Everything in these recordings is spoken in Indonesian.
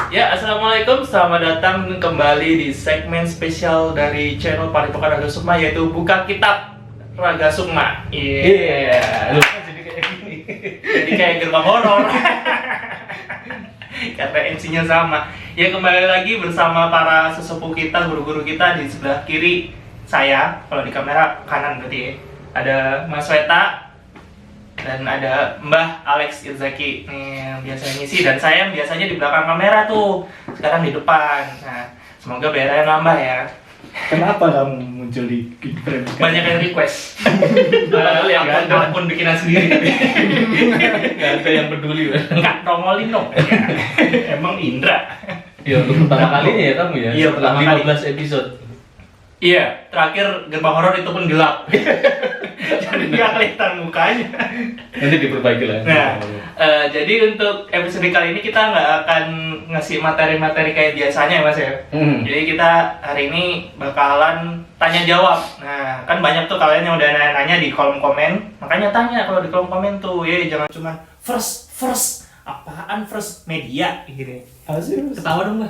Ya, assalamualaikum, selamat datang kembali di segmen spesial dari channel Padepokan Raga Sukma, yaitu Buka Kitab Raga Sukma. Iya, jadi kayak gini, jadi kayak gerbang horor. Karena MC-nya sama. Ya, kembali lagi bersama para sesepuh kita, guru-guru kita. Di sebelah kiri saya, kalau di kamera kanan berarti ya, ada Mas Weta dan ada Mbah Alex Irzaki nih yang biasanya ngisi, dan saya yang biasanya di belakang kamera tuh, sekarang di depan. Nah, semoga bayarannya nambah ya. Kenapa kamu muncul di frame? Banyak yang request. Padahal yang akun bikinan sendiri. Gak ada yang peduli. Enggak nongolin dong. Ya. Emang Indra. Ya, untuk pertama kalinya ya kamu ya? Iya, setelah pertama kali. 15 episode. Iya, terakhir gerbang horor itu pun gelap. Jadi nggak kelihatan mukanya. Nanti diperbaiki lah. Nah, jadi untuk episode kali ini kita nggak akan ngasih materi-materi kayak biasanya ya Mas ya. Jadi kita hari ini bakalan tanya jawab. Nah, kan banyak tuh kalian yang udah nanya-nanya di kolom komen. Makanya tanya kalau di kolom komen tuh, ya jangan cuma first. Apaan first media gitu. Ketawa dong lah.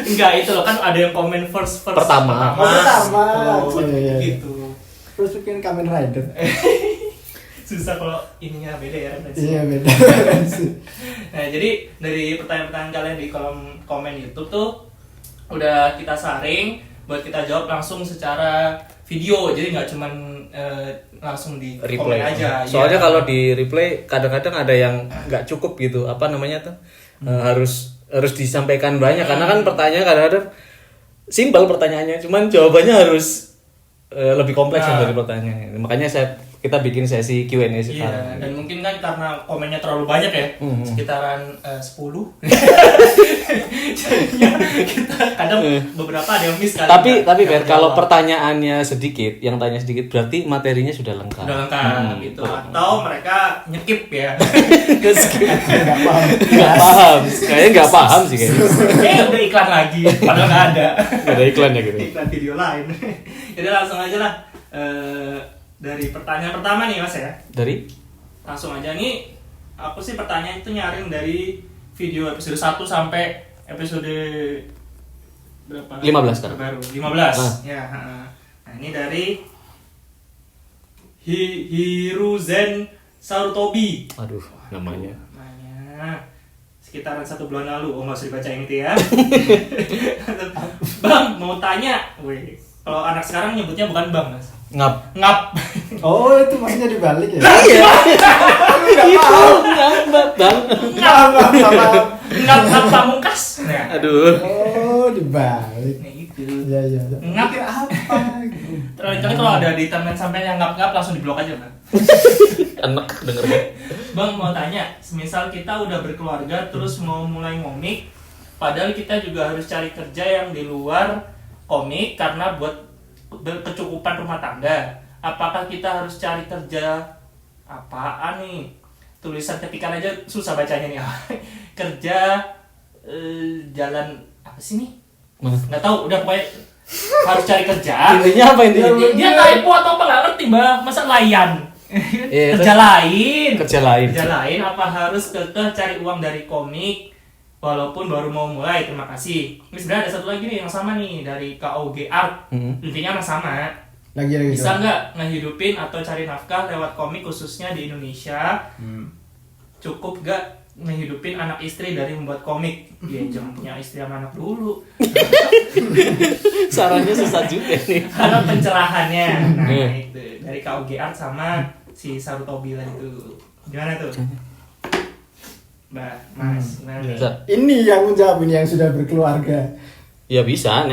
Enggak, itu loh kan ada yang komen first Pertama. Oh, Iya. gitu. Terus bikin Kamen Rider. Susah kalau ininya beda ya. Iya beda. Nah, jadi dari pertanyaan-pertanyaan kalian di kolom komen YouTube tuh udah kita saring buat kita jawab langsung secara video, jadi nggak cuman langsung di komen aja. Soalnya ya. kalau di replay kadang-kadang ada yang nggak cukup gitu. Apa namanya tuh? Harus disampaikan banyak karena kan pertanyaan kadang-kadang simpel pertanyaannya, cuman jawabannya harus lebih kompleks dari pertanyaannya. Makanya kita bikin sesi Q&A sekarang. Iya, dan mungkin kan karena komennya terlalu banyak ya, sekitaran 10. Jadinya kita kadang beberapa ada yang miss kali. Tapi Ber, kalau pertanyaannya sedikit, yang tanya sedikit berarti materinya sudah lengkap. Udah lengkap gitu. Atau mereka nyekip ya. Nggak paham. Kayaknya nggak paham sih kayaknya. Udah iklan lagi, padahal nggak ada. Nggak ada iklan ya gitu. Iklan video lain. Jadi langsung aja lah. Dari pertanyaan pertama nih Mas ya. Dari? Langsung aja nih. Aku sih pertanyaan itu nyaring dari video episode 1 sampai episode berapa? 15 kan? Baru 15. Ya, nah, ini dari Hiruzen Sarutobi. Aduh, namanya. Namanya sekitaran 1 bulan lalu. Oh, nggak usah dibacain itu ya. Bang, mau tanya. Wih, kalau anak sekarang nyebutnya bukan Bang, Mas. Ngap. Oh, itu maksudnya dibalik ya? Iya. Itu ngap Bang. Ngap pamungkas. Nah, Aduh. Oh, dibalik. nah itu. Iya. Ngap Kira apa? Terkali kalau ada di timeline sampai yang ngap langsung diblok aja, Bang. Enak dengernya. Bang, mau tanya, semisal kita udah berkeluarga terus mau mulai ngomik, padahal kita juga harus cari kerja yang di luar komik karena buat kecukupan rumah tangga. Apakah kita harus cari kerja apaan nih? Tulisan ketikan aja susah bacanya nih. Kerja jalan apa sih nih? Nggak tahu, udah pokoknya harus cari kerja. Intinya apa intinya? Dia typo atau apa nggak ngerti, Bang. Masa layan? Iya, Kerja lain apa harus kekeh cari uang dari komik walaupun baru mau mulai? Terima kasih. Ini sebenarnya ada satu lagi nih yang sama nih dari KOG Art. Intinya sama. Lagi. Bisa nggak ngehidupin atau cari nafkah lewat komik khususnya di Indonesia? Cukup nggak ngehidupin anak istri dari membuat komik? Ya jangan punya istri sama anak dulu. Sarannya susah juga nih. Karena pencerahannya. Nah itu dari KOG Art sama si Sarutobi itu. Gimana tuh? Mas, gimana nih? Bisa. Ini yang menjawab ini yang sudah berkeluarga. Ya bisa,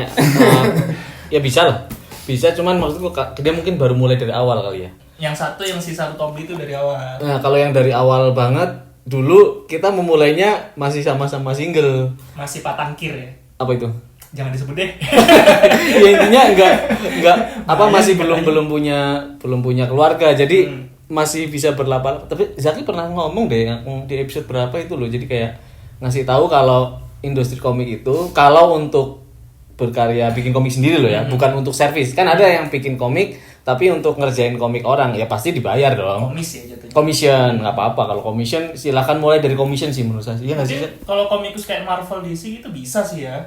ya bisa lah. Bisa, cuman maksudku dia mungkin baru mulai dari awal kali ya. Yang satu yang si Sarutobi itu dari awal. Nah, kalau yang dari awal banget, dulu kita memulainya masih sama-sama single. Masih patangkir ya. Apa itu? Jangan disebut deh. Ya intinya enggak apa masih belum punya keluarga. Jadi masih bisa berlapar. Tapi Zaki pernah ngomong deh di episode berapa itu loh. Jadi kayak ngasih tahu kalau industri komik itu kalau untuk berkarya bikin komik sendiri loh ya, bukan untuk servis. Kan ada yang bikin komik Tapi untuk ngerjain komik orang ya pasti dibayar dong. Komis ya jatuhnya. Commission nggak apa-apa, kalau commission silahkan mulai dari commission sih menurut saya. Iya nggak sih? Mungkin kalau komikus kayak Marvel DC itu bisa sih ya.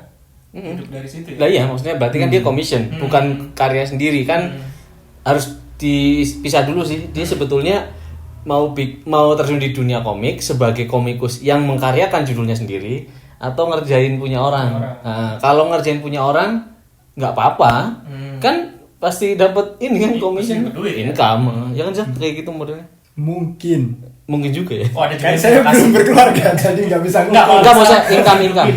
Hidup dari situ ya. Lah iya, maksudnya berarti kan dia commission, bukan karya sendiri kan. Harus dipisah dulu sih. Dia sebetulnya mau terjun di dunia komik sebagai komikus yang mengkaryakan judulnya sendiri atau ngerjain punya orang. Nah, kalau ngerjain punya orang nggak apa-apa, kan pasti dapat ini kan commission, pasti dapat duit, ya? income. Ya kan Zat? Kayak gitu modelnya. Mungkin juga ya. Oh, ada juga Kayak yang saya kasih. belum berkeluarga jadi nggak bisa Nggak, ngomong. Enggak maksudnya income.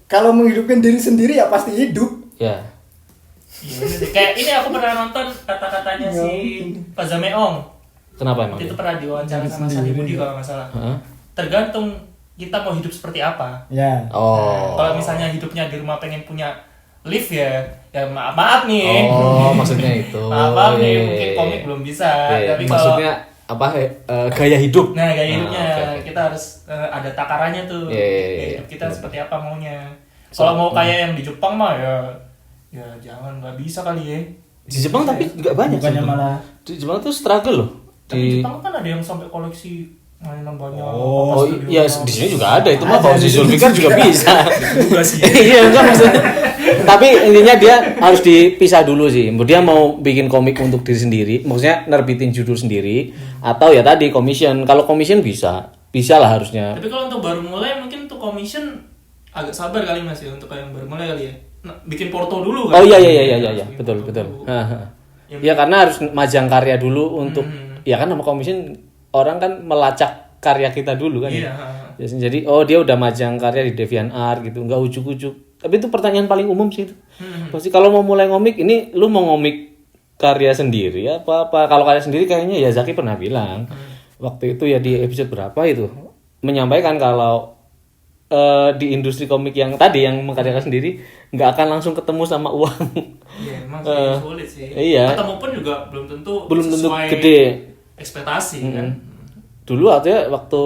Kalau menghidupkan diri sendiri ya pasti hidup. Ya. Iya, bener deh. Kayak ini aku pernah nonton kata-katanya si Pak Zameong. Kenapa emang? Waktu itu pernah diwawancara sama Sandi Budi kalau nggak salah. Heeh. Tergantung kita mau hidup seperti apa. Ya. Oh. Kalau misalnya hidupnya di rumah pengen punya lift ya maaf nih. Oh, maksudnya itu. Maaf nih, Iya, mungkin iya, komik iya. belum bisa. Iya, Tapi maksudnya apa? Gaya hidup. nah gaya hidupnya oke, oke. kita harus ada takarannya tuh. Iya, iya, Gaya iya. hidup kita seperti apa maunya. Kalau mau kayak yang di Jepang mah ya jangan, nggak bisa kali ya. Di Jepang tapi nggak banyak. Bukannya sebetulnya. malah Di Jepang tuh struggle loh. Tapi Di Jepang kan ada yang sampai koleksi mainan banyak. Oh apa iya, studionya. di sini juga ada itu mah Ada, Fauzi di sini Zulfikar juga juga bisa. Juga sih. Iya enggak maksudnya. Tapi intinya dia harus dipisah dulu sih. Dia mau bikin komik untuk diri sendiri, maksudnya nerbitin judul sendiri atau ya tadi commission. Kalau commission bisa lah harusnya. Tapi kalau untuk baru mulai mungkin untuk commission agak sabar kali Mas ya untuk yang baru mulai kali ya. Nah, bikin porto dulu kan. Oh iya Bikin betul porto betul. dulu. Ya karena harus majang karya dulu untuk ya kan sama commission orang kan melacak karya kita dulu kan. Iya. Ya. Jadi dia udah majang karya di DeviantArt gitu, nggak ujuk-ujuk. Tapi itu pertanyaan paling umum sih itu. Pasti kalau mau mulai ngomik ini lu mau ngomik karya sendiri apa? Kalau karya sendiri kayaknya ya Zaki pernah bilang waktu itu ya di episode berapa itu menyampaikan kalau di industri komik yang tadi yang mengkaryakan sendiri nggak akan langsung ketemu sama uang. Iya, emang sih sulit sih. Iya. Ketemu pun juga belum tentu sesuai gede. ekspektasi kan. Dulu waktu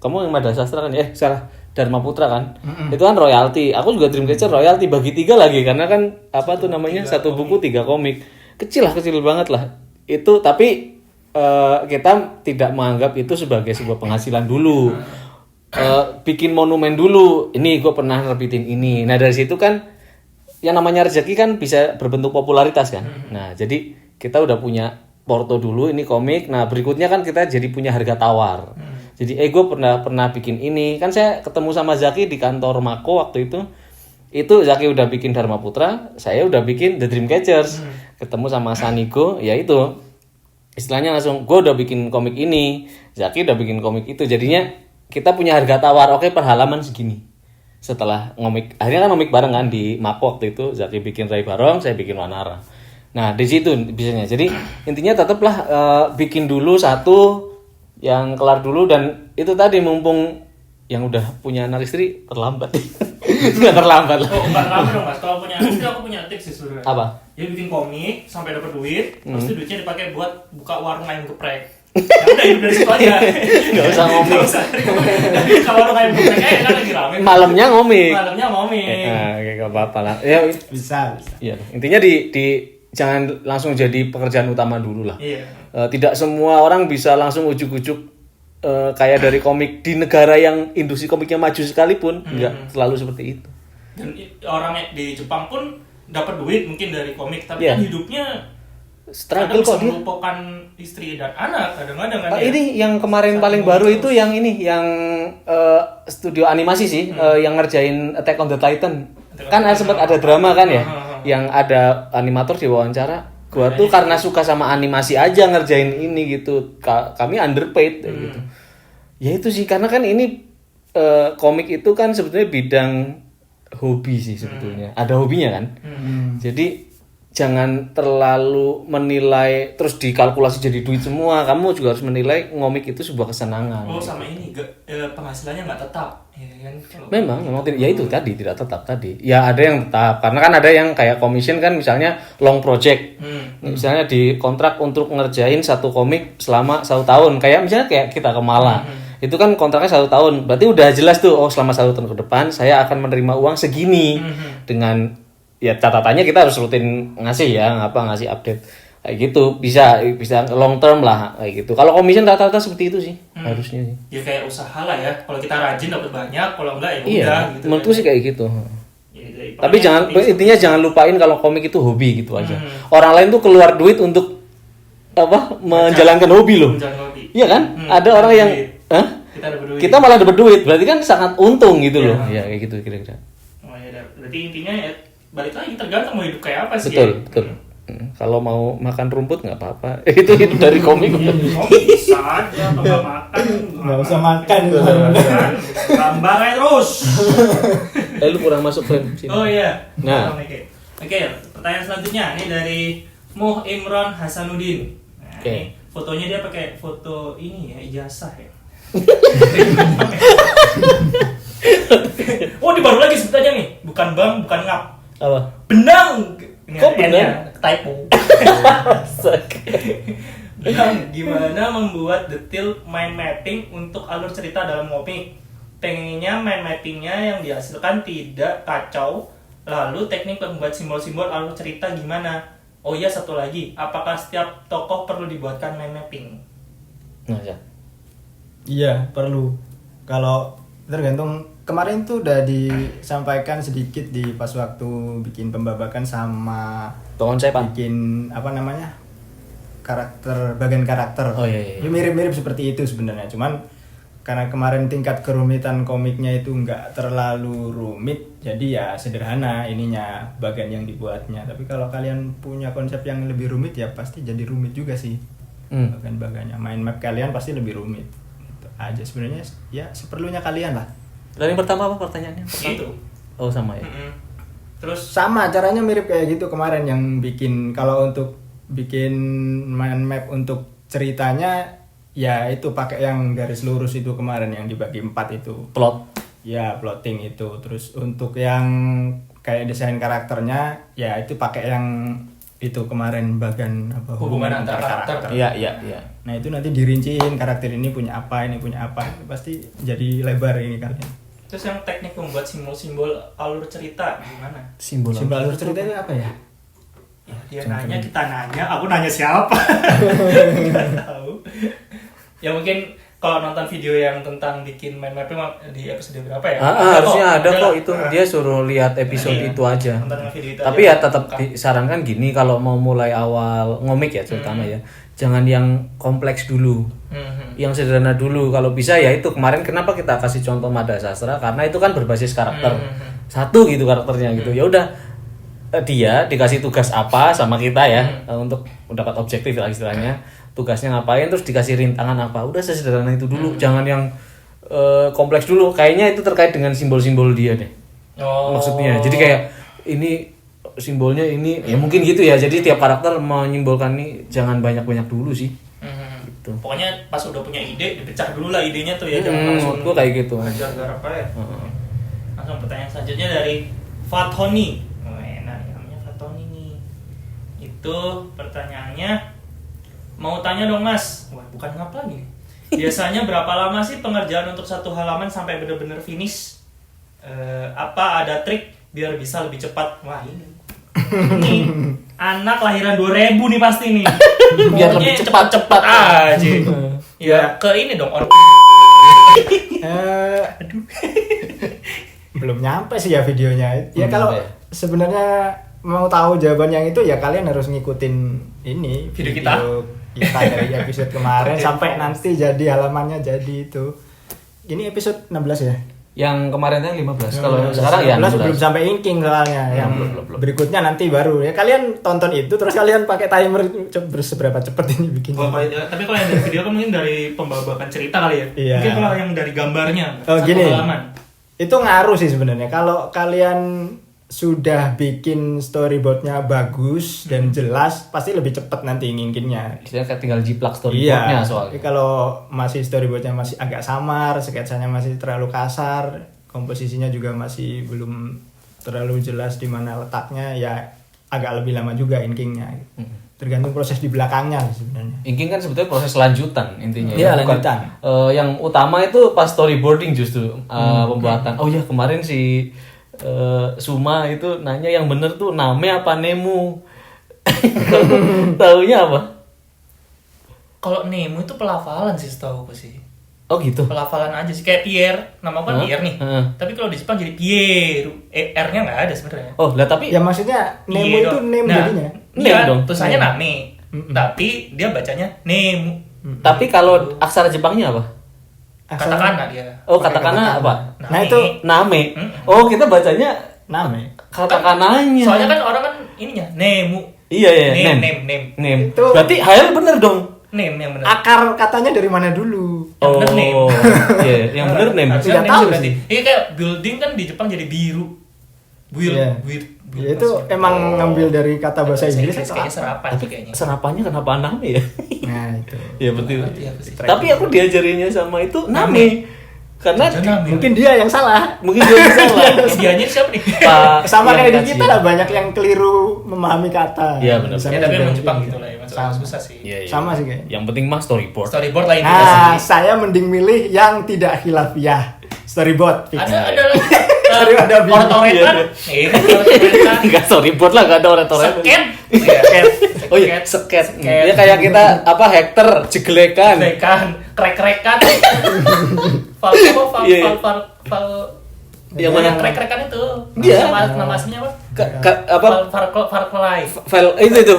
kamu yang Mada Sastra kan salah Dharma Putra kan itu kan royalti, aku juga Dreamcatcher royalti bagi 3 lagi karena kan apa tuh namanya satu buku 3 komik kecil banget lah itu, tapi kita tidak menganggap itu sebagai sebuah penghasilan dulu. Bikin monumen dulu, ini gue pernah nerbitin ini, nah dari situ kan yang namanya rezeki kan bisa berbentuk popularitas kan. Nah jadi kita udah punya porto dulu ini komik, nah berikutnya kan kita jadi punya harga tawar. Jadi gue pernah bikin ini kan, saya ketemu sama Zaki di kantor Mako waktu itu Zaki udah bikin Dharma Putra, saya udah bikin The Dreamcatchers. Ketemu sama Sanigo, ya itu istilahnya langsung gue udah bikin komik ini, Zaki udah bikin komik itu, jadinya kita punya harga tawar, oke per halaman segini. Setelah ngomik, akhirnya kan ngomik bareng kan di Mako waktu itu, Zaki bikin Rai Barong, saya bikin Wanara. Nah di situ bisanya. Jadi intinya tetaplah bikin dulu satu yang kelar dulu, dan itu tadi mumpung yang udah punya anak istri terlambat. Nggak terlambat lah. Oh, enggak terlambat dong Mas. Kalau punya istri aku punya tips sih sebenarnya. Apa? Dia bikin komik sampai dapat duit, terus itu duitnya dipakai buat buka warung ayam geprek. Ya udah hidup dari situ aja. Nggak usah ngomik. Nggak usah. Tapi kalau warung ayam geprek kan lagi rame. Malamnya ngomik. Malamnya ngomik. Nah, kayak apa-apa lah. Ya, Bisa. iya. Intinya di jangan langsung jadi pekerjaan utama dulu lah. Iya. Tidak semua orang bisa langsung ujuk-ujuk kayak dari komik di negara yang industri komiknya maju sekalipun, nggak selalu seperti itu. Dan orang di Jepang pun dapat duit mungkin dari komik, tapi Iya. kan hidupnya Struggle kadang kok bisa dia. melupakan istri dan anak kadang-kadang kan. Ini yang kemarin paling baru itu yang studio animasi sih, yang ngerjain Attack on the Titan. Kan sempat ada drama kan ya, yang ada animator diwawancara. Gua tuh karena suka sama animasi aja ngerjain ini gitu. Kami underpaid gitu. Ya itu sih, karena kan ini komik itu kan sebetulnya bidang hobi sih sebetulnya. Ada hobinya kan. Jadi jangan terlalu menilai terus dikalkulasi jadi duit semua. Kamu juga harus menilai ngomik itu sebuah kesenangan. Oh sama ini penghasilannya nggak tetap, ya kan? Memang ya itu tadi tidak tetap tadi. Ya ada yang tetap, karena kan ada yang kayak commission kan, misalnya long project. Misalnya di kontrak untuk ngerjain satu komik selama 1 tahun. Misalnya kayak kita ke Malang. Itu kan kontraknya 1 tahun. Berarti udah jelas tuh, selama 1 tahun ke depan saya akan menerima uang segini. Dengan ya catatannya kita harus rutin ngasih update. Kayak gitu, bisa long term lah kayak gitu. Kalau commission rata-rata seperti itu sih, harusnya sih. Ya kayak usaha lah ya. Kalau kita rajin dapat banyak, kalau enggak ya Iya, udah gitu. menurutku sih kayak gitu. Ya, Tapi intinya jangan lupain kalau komik itu hobi gitu aja. Hmm. Orang lain tuh keluar duit untuk menjalankan hobi loh. Menjalankan hobi. Iya kan? Ada Kita orang dapat yang duit. Hah? Kita dapat duit. Kita malah dapat duit, berarti kan sangat untung gitu loh. Iya. Ya kayak gitu kira-kira. Oh ya, berarti intinya ya balik lagi tergantung mau hidup kayak apa sih. Betul, ya. betul. Kalau mau makan rumput nggak apa-apa. Itu hidup dari komik. Oh bisa aja, atau nggak makan. Nggak usah makan. Gambar aja terus. Lu kurang masuk frame sini. Oh iya. Nah. Oke, pertanyaan selanjutnya ini dari Muh Imron Hasanuddin. Nah, Oke. ini fotonya dia pakai foto ini ya, ijazah ya. Oh, di baru lagi sebetulnya nih, bukan bang, bukan ngap. Apa? Benang. Ini Kok ada benang? N-nya, typo. Benang, gimana membuat detail mind mapping untuk alur cerita dalam komik? Pengennya mind mappingnya yang dihasilkan tidak kacau. Lalu teknik membuat simbol-simbol alur cerita gimana? Oh iya, satu lagi, apakah setiap tokoh perlu dibuatkan mind mapping? Nah, ya. Iya, perlu. Kalau tergantung, kemarin tuh udah disampaikan sedikit di pas waktu bikin pembabakan sama Konsepan. bikin apa namanya? Bagian karakter. Oh, iya. Ya, mirip-mirip seperti itu sebenarnya. Cuman karena kemarin tingkat kerumitan komiknya itu nggak terlalu rumit, jadi ya sederhana ininya bagian yang dibuatnya. Tapi kalau kalian punya konsep yang lebih rumit ya pasti jadi rumit juga sih. Bagian-bagiannya, mind map kalian pasti lebih rumit. Itu aja sebenarnya, ya seperlunya kalian lah. Dan yang pertama apa pertanyaannya? Itu. Oh, sama ya. Terus Sama caranya mirip kayak gitu kemarin yang bikin, kalau untuk bikin mind map untuk ceritanya ya itu pakai yang garis lurus itu kemarin yang dibagi 4 itu. Plot. Ya, plotting itu. Terus untuk yang kayak desain karakternya ya itu pakai yang itu kemarin bagian apa, Hubungan antar karakter. Iya. Nah, itu nanti dirinciin karakter ini punya apa, ini punya apa. Itu pasti jadi lebar ini kalian. Terus yang teknik membuat simbol-simbol alur cerita gimana? Simbol Alur cerita itu apa ya? Ya, dia nanya, kita nanya, aku nanya siapa? Nggak tahu. Ya mungkin kalau nonton video yang tentang bikin mind mapping di episode berapa ya? harusnya ada kok lah. itu. Dia suruh lihat episode Iya. itu aja. Nonton video itu Tapi aja. ya tetap disarankan gini, kalau mau mulai awal ngomik ya terutama ya, jangan yang kompleks dulu. Yang sederhana dulu kalau bisa. Ya itu kemarin kenapa kita kasih contoh Mada Sastra, karena itu kan berbasis karakter. Satu gitu karakternya gitu. Ya udah, dia dikasih tugas apa sama kita ya, untuk mendapat objektif lah istilahnya. Tugasnya ngapain, terus dikasih rintangan apa. Udah sesederhana itu dulu. Jangan yang kompleks dulu. Kayaknya itu terkait dengan simbol-simbol dia deh. Oh. Maksudnya. Jadi kayak ini simbolnya ini ya mungkin gitu ya. Jadi tiap karakter menyimbolkan ini jangan banyak-banyak dulu sih. Gitu. Pokoknya pas udah punya ide, dipecah dulu lah idenya tuh ya, jangan langsung Menurutku kayak gitu. ajar garap aja. Langsung pertanyaan selanjutnya dari Fathoni. Oh, enak ya, namanya Fathoni nih. Itu pertanyaannya, mau tanya dong Mas. Wah, bukan ngap lagi nih. Biasanya berapa lama sih pengerjaan untuk satu halaman sampai bener-bener finish? Apa ada trik biar bisa lebih cepat? Wah, ini anak lahiran 2000 nih pasti nih. Biar Maunya lebih cepat aja. Ya ke ini dong on. Belum nyampe sih ya videonya. Ya Belum kalau nyampe. sebenarnya mau tahu jawaban yang itu ya kalian harus ngikutin ini Video kita dari episode kemarin Oke. sampai nanti jadi halamannya jadi itu. Ini episode 16 ya. Yang kemarin kan 15. Kalau sekarang ya 16 belum 16. sampai inking soalnya. Yang belum. berikutnya nanti baru. Ya kalian tonton itu terus kalian pakai timer seberapa cepet ini bikin. Tapi kalau yang dari video kan mungkin dari pembabakan cerita kali ya. Iya. Mungkin kalau yang dari gambarnya Oh, satu gini. halaman. Itu ngaruh sih sebenarnya. Kalau kalian sudah bikin storyboardnya bagus dan jelas, pasti lebih cepat nanti nginginnya. Istilahnya kayak tinggal jiplak storyboardnya Iya. soalnya. Tapi kalau masih storyboardnya masih agak samar, sketsanya masih terlalu kasar, komposisinya juga masih belum terlalu jelas di mana letaknya, ya agak lebih lama juga inkingnya. Tergantung proses di belakangnya sebenarnya. Inking kan sebetulnya proses lanjutan intinya. Iya, Bukan, lanjutan. yang utama itu pas storyboarding justru pembuatan. Oh ya kemarin si Suma itu nanya yang bener tuh Name apa Nemu. Taunya apa? Kalau Nemo itu pelafalan sih setahu aku sih. Oh gitu. Pelafalan aja sih, kayak Pierre, nama aku kan Hah? Pierre nih. Hah. Tapi kalau di Jepang jadi Pierre, R-nya nggak ada sebenarnya. Oh, lah tapi Ya maksudnya Nemo Iya itu dong. name Nah, jadinya. Name iya, dong. tulisannya Name. Name. Tapi dia bacanya Nemo. tapi kalau aksara Jepangnya apa? Katakana dia. Oh, Pakai katakana katakana. apa? Nah, itu Name. Mm-mm. Oh, kita bacanya Name. katakananya. Soalnya kan orang kan ininya Nemo. Iya, iya, Name. Name. Itu- Berarti HL bener dong. Name yang benar. Akar katanya dari mana dulu? Yang bener name. Iya, yang bener name. Harusnya Tidak name tahu berarti. sih. Iya kayak building kan di Jepang jadi biru. Build, Iya. build. Ya itu emang ngambil dari kata bahasa Inggris atau kayaknya apa? serapan Tapi sih kayaknya. serapannya kenapa Name ya? Nah, itu. Iya betul. Iya, pasti. Tapi aku diajarinya sama itu Name. Karena Name. Mungkin dia yang salah. mungkin dia yang salah. Dianya siapa nih? Pak Sama yang kayak di kasih. kita lah banyak yang keliru memahami kata. Iya, benar. Di sana Ya tapi juga emang Jepang gitu. gitu lah ya, masuk Sama. susah sih. Iya, iya. Sama sih kayaknya. Yang penting mah storyboard. Storyboard lah ini Nah, saya mending milih yang tidak khilafiyah. Storyboard. fix. ada Daripada bingung. ortoretan. Iya, Ini ortoretan. Enggak storyboard lah, enggak ada orang-orang. Sket. Oh iya, sket. Sket. Ya kayak kita apa Hector jeglekan. Krekan, krek-krekan. Fal apa? Iya, iya. Fal Yang mana? krek-krekan itu. Iya. Nama aslinya apa? Apa Far Cry. file itu.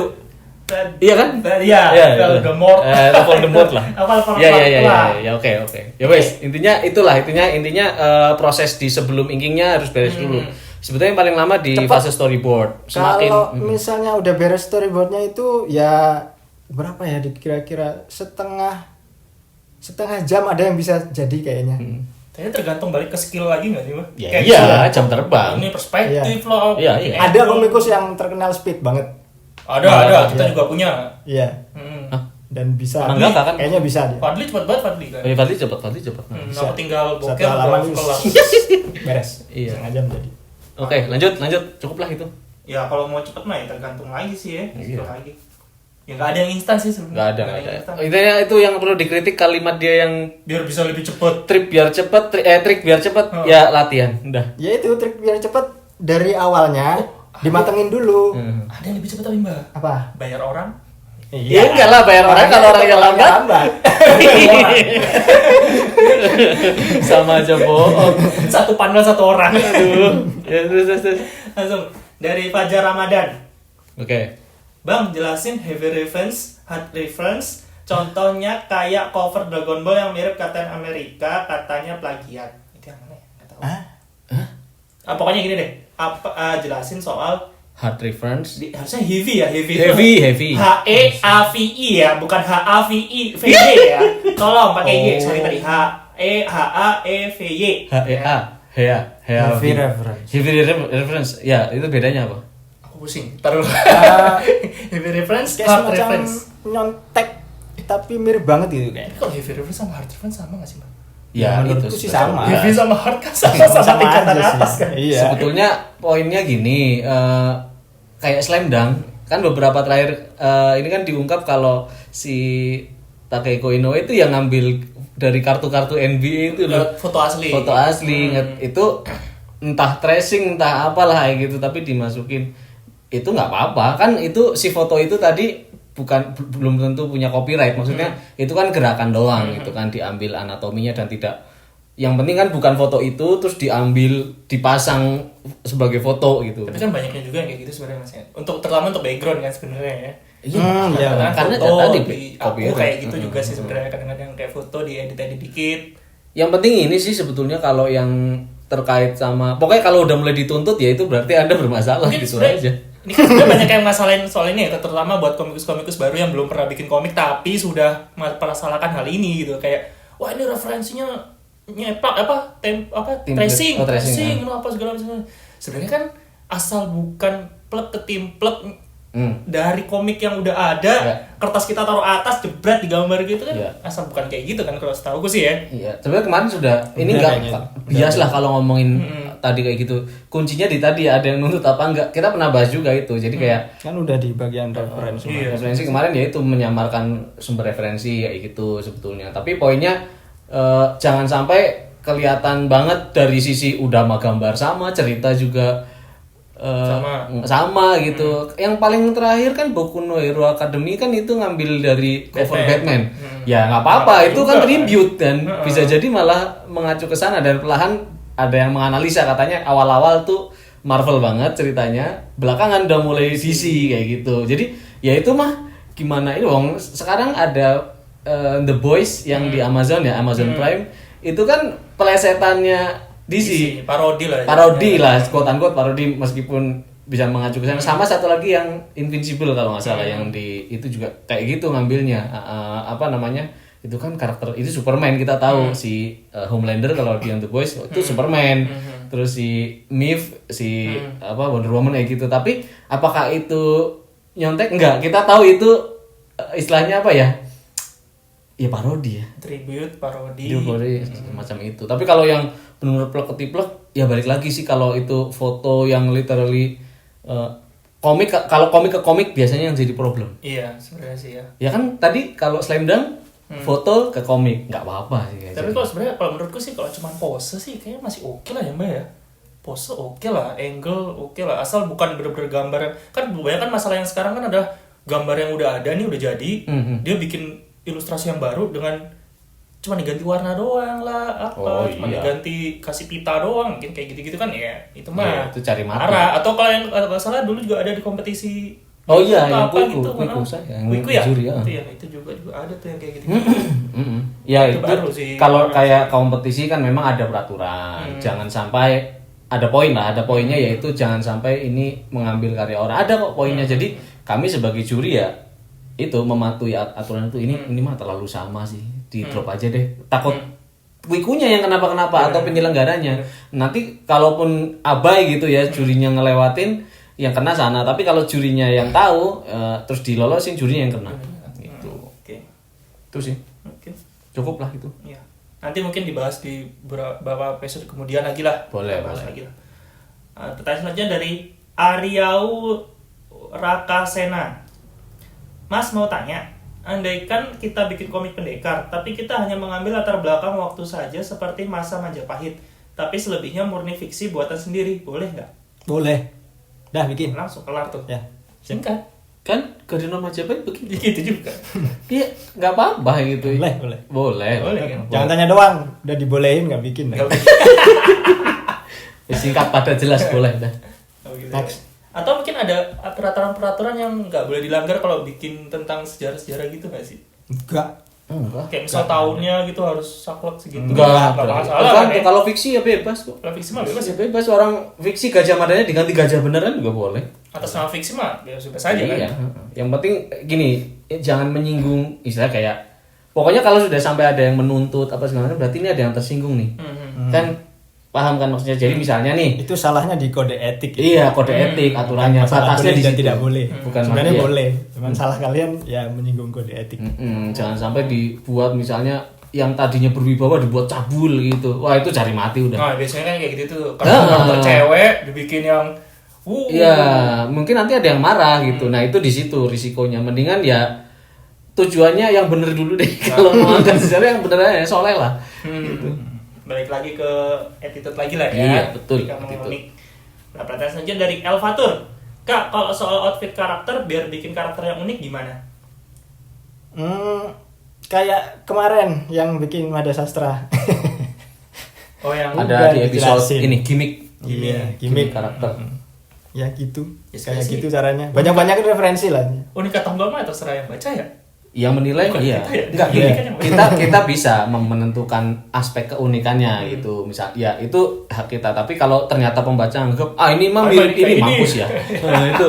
Iya kan? Iya, Voldemort. Voldemort lah. Apa Ya ya ya ya, ya oke. Ya wes, intinya itulah intinya proses di sebelum inkingnya harus beres dulu. Sebetulnya yang paling lama di Cepat. fase storyboard. Semakin Kalau misalnya udah beres storyboardnya itu ya berapa ya? Kira-kira setengah jam ada yang bisa jadi kayaknya. Tapi tergantung balik ke skill lagi nggak sih, Mbak? Ya, Kayak iya, misalnya, jam terbang. Ini perspektif loh. Iya, iya. Ada komikus yang terkenal speed banget. Ada. Kita Iya. juga punya. Iya. Hmm. Hah? Dan bisa. Mangaka kan? Kayaknya bisa dia. Fadli cepet banget Fadli kan. Fadli cepat. Aku tinggal Satu bokep halaman kelar. beres. Iya. Setengah jam jadi. Oke, lanjut. Cukuplah itu. Ya kalau mau cepet mah ya tergantung lagi sih ya. Iya. Skill lagi. Ya nggak ada yang instan sih sebenarnya. Nggak yang ada. instan. Intinya itu yang perlu dikritik kalimat dia yang Biar bisa lebih cepet. trik biar cepet Oh. ya latihan udah. Ya itu trik biar cepet dari awalnya dimatengin dulu. Ada yang lebih cepet tapi Mbak. Apa? Bayar orang. Iya enggak lah bayar orang kalau orangnya lambat sama aja bohong. Satu panel satu orang. Aduh. Ya terus. Langsung dari Fajar Ramadan. Oke. Bang, jelasin heavy reference, hard reference. Contohnya kayak cover Dragon Ball yang mirip Captain America, katanya plagiat. Itu yang mana ya? Nggak tahu. Pokoknya gini deh. Jelasin soal Hard reference. harusnya heavy ya, heavy. Heavy. HEAVI ya, bukan HAVI VY ya. Tolong pakai Y. Sorry tadi HEAEVY. HEA. Heavy reference. Heavy reference. Ya, itu bedanya apa? Aku pusing. Taruh. Heavy reference, Kayak hard semacam reference. nyontek tapi mirip banget gitu kayak. Tapi kalau heavy reference sama hard reference sama nggak sih, Mbak? Ya, menurutku itu sih sebetulnya. sama. Heavy sama hard kan sama tingkatan aja atas sih. kan. Iya. Sebetulnya poinnya gini, kayak Slam Dunk kan beberapa terakhir ini kan diungkap kalau si Takehiko Inoue itu yang ngambil dari kartu-kartu NBA itu loh. Foto asli. Foto asli itu entah tracing entah apalah kayak gitu tapi dimasukin itu nggak apa-apa kan itu si foto itu tadi belum tentu punya copyright maksudnya itu kan gerakan doang itu kan diambil anatominya dan tidak yang penting kan bukan foto itu terus diambil dipasang sebagai foto gitu. Tapi kan banyaknya juga yang kayak gitu sebenarnya Mas ya. Terutama untuk background kan sebenarnya ya. Iya. Karena foto, tadi aku copyright. kayak gitu juga sih sebenarnya kadang-kadang kayak foto diedit dikit. Yang penting ini sih sebetulnya kalau yang terkait sama pokoknya kalau udah mulai dituntut ya itu berarti Anda bermasalah Mungkin gitu sebenarnya- aja. Ini kan sebenarnya banyak yang masalahin soal ini ya, terutama buat komikus-komikus baru yang belum pernah bikin komik tapi sudah mempermasalahkan hal ini gitu kayak wah ini referensinya nyepak tracing, Oh, tracing, apa segala macam. Sebenarnya kan asal bukan plek ketimplek dari komik yang udah ada, Ya. kertas kita taruh atas, jebret digambar gitu kan, Ya. asal bukan kayak gitu kan kalau setahu gue sih ya. Iya, sebenarnya kemarin sudah ini Udah enggak kayaknya. bias lah kalau ngomongin tadi kayak gitu. Kuncinya di tadi ada yang nuntut apa enggak. Kita pernah bahas juga itu. Jadi kayak Kan udah di bagian referensi. Iya. referensi kemarin ya itu menyamarkan sumber referensi kayak gitu sebetulnya. Tapi poinnya jangan sampai kelihatan banget dari sisi udah mah gambar sama, cerita juga sama gitu. Yang paling terakhir kan Boku no Hero Academy kan itu ngambil dari cover Batman. Ya nggak apa-apa, itu kan tribute dan bisa jadi malah mengacu ke sana dan perlahan ada yang menganalisa katanya awal-awal tuh Marvel banget ceritanya, belakangan udah mulai DC kayak gitu. Jadi ya itu mah gimana ini wong sekarang ada The Boys yang di Amazon ya, Amazon Prime itu kan pelesetannya DC, parodi lah. Parodi lah, quote-unquote parodi meskipun bisa mengacu ke sana. Sama satu lagi yang Invincible kalau nggak salah yang di itu juga kayak gitu ngambilnya. Apa namanya? Itu kan karakter itu Superman kita tahu si Homelander kalau di The Boys itu Superman. Terus si Mif si apa Wonder Woman kayak gitu. Tapi apakah itu nyontek? Enggak, kita tahu itu istilahnya apa ya? Ya parodi ya. Tribute, parodi. Macam itu. Tapi kalau yang benar-benar plek-ketiplek ya balik lagi sih kalau itu foto yang literally komik, kalau komik ke komik biasanya yang jadi problem. Iya, sebenarnya sih ya. Ya kan tadi kalau Slam Dunk foto ke komik nggak apa-apa sih. Tapi kalau sebenarnya kalau menurutku sih kalau cuma pose sih kayaknya masih oke lah ya Mbak ya. Pose oke lah, angle oke lah, asal bukan bener-bener gambar yang kan kebanyakan masalah yang sekarang kan ada gambar yang udah ada nih udah jadi, dia bikin ilustrasi yang baru dengan cuma diganti warna doang lah cuma diganti kasih pita doang mungkin kayak gitu-gitu kan ya itu mah itu cari mati. marah. Atau kalau yang kalau salah dulu juga ada di kompetisi yang apa gitu Wiku ya juri ya itu juga ada tuh yang kayak gitu ya itu baru sih. Kalau kayak kompetisi kan memang ada peraturan jangan sampai ada poin lah, ada poinnya yaitu jangan sampai ini mengambil karya orang, ada kok poinnya. Jadi kami sebagai juri ya itu mematuhi aturan itu. Ini mah terlalu sama sih, di drop aja deh, takut wikunya yang kenapa-kenapa atau penyelenggaranya nanti kalaupun abai gitu ya jurinya ngelewatin yang kena sana, tapi kalau jurinya yang tahu terus dilolosin jurinya yang kena gitu. Itu sih cukup lah itu ya. Nanti mungkin dibahas di beberapa episode kemudian lagi lah. Boleh. Lagi lah. Pertanyaan selanjutnya dari Ariau Rakasena. Mas mau tanya, andaikan kita bikin komik pendekar, tapi kita hanya mengambil latar belakang waktu saja seperti masa Majapahit, tapi selebihnya murni fiksi buatan sendiri, boleh nggak? Boleh. Dah bikin. Langsung kelar tuh. Ya. Singkat. kan Gardiner Majapahit begitu. Gitu juga. Iya, nggak apa-apa gitu. Boleh kan? Jangan tanya doang, udah dibolehin nggak bikin. Singkat pada jelas boleh dah. Next. Atau mungkin ada peraturan-peraturan yang nggak boleh dilanggar kalau bikin tentang sejarah-sejarah gitu nggak sih? Enggak. Kayak misal tahunnya gitu harus saklek segitu. Enggak masalah kan. Kalau fiksi ya bebas kok. Kalau fiksi mah bebas ya. Bebas, orang fiksi Gajah Madanya diganti gajah beneran juga boleh. Atas nama fiksi mah bebas saja kan. Iya. Yang penting gini, jangan menyinggung istilah kayak pokoknya kalau sudah sampai ada yang menuntut apa segala macam berarti ini ada yang tersinggung nih. Kan paham kan maksudnya? Jadi misalnya nih, itu salahnya di kode etik. Iya, kode etik, aturannya, batasnya di dan situ. tidak boleh. Bukan sebenarnya iya. boleh. Cuman salah kalian ya menyinggung kode etik. Jangan sampai dibuat misalnya yang tadinya berwibawa dibuat cabul gitu. Wah, itu cari mati udah. Nah, biasanya kan kayak gitu tuh. Kalau cewek dibikin yang Iya, mungkin nanti ada yang marah gitu. Nah, itu di situ risikonya. Mendingan ya tujuannya yang bener dulu deh. Kalau mau angkat sejarah yang bener aja, soleh lah. Gitu. Balik lagi ke attitude lagi lah ya. Iya, betul. Ketika mengulik. Nah, pertanyaan selanjutnya dari Elvatur. Kak, kalau soal outfit karakter biar bikin karakter yang unik gimana? Kayak kemarin yang bikin Mada Sastra. Oh, yang Ada di episode dijelasin. ini gimmick. Iya, gimmick karakter. Ya gitu. Ya, Kayak sih. gitu caranya. Banyak-banyak referensi lah. unik atau enggak mah terserah yang baca ya. Yang menilai Bukan iya. kita ya? Enggak Iya. gini. Kita bisa menentukan aspek keunikannya gitu. Misal ya itu hak kita. Tapi kalau ternyata pembaca anggap ini mah mirip ini mampus ya. Nah, itu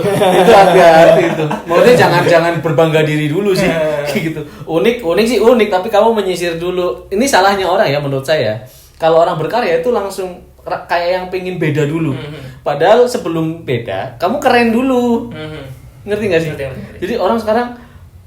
hati-hati itu. Maksudnya jangan berbangga diri dulu sih gitu. Unik sih unik tapi kamu menyisir dulu. Ini salahnya orang ya menurut saya. Kalau orang berkarya itu langsung kayak yang pengen beda dulu. Padahal sebelum beda, kamu keren dulu. Ngerti gak sih? Ngerti. Jadi orang sekarang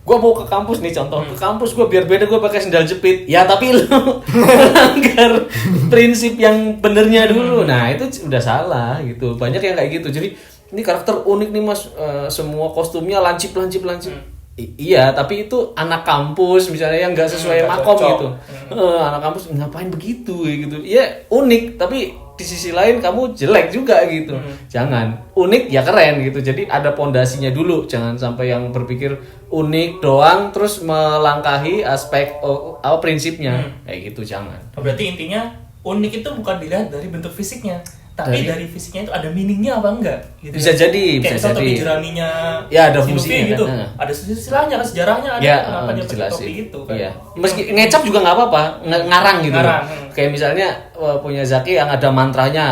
gue mau ke kampus nih contoh ke kampus gue biar beda gue pakai sendal jepit ya tapi lu melanggar prinsip yang benernya dulu. Nah itu udah salah gitu. Banyak yang kayak gitu. Jadi ini karakter unik nih mas, semua kostumnya lancip. Iya tapi itu anak kampus misalnya yang nggak sesuai makom cocok. gitu. Anak kampus ngapain begitu gitu. Iya unik tapi di sisi lain kamu jelek juga gitu. Jangan. Unik ya keren gitu. Jadi ada pondasinya dulu. Jangan sampai yang berpikir unik doang terus melangkahi aspek prinsipnya. Kayak gitu jangan. Berarti intinya unik itu bukan dilihat dari bentuk fisiknya, tapi dari fisiknya itu ada meaningnya apa enggak gitu. Bisa jadi, kayak bisa topi jadi. jeraminya Ya, ada si Luffy fungsinya, gitu. kan? Ada silsilahnya kan, sejarahnya ada Ya, kenapa dia pakai dijelasin. topi itu kan. Iya. Meski ngecap juga nggak apa-apa, ngarang gitu. Ngarang, Kayak misalnya punya Zaki yang ada mantranya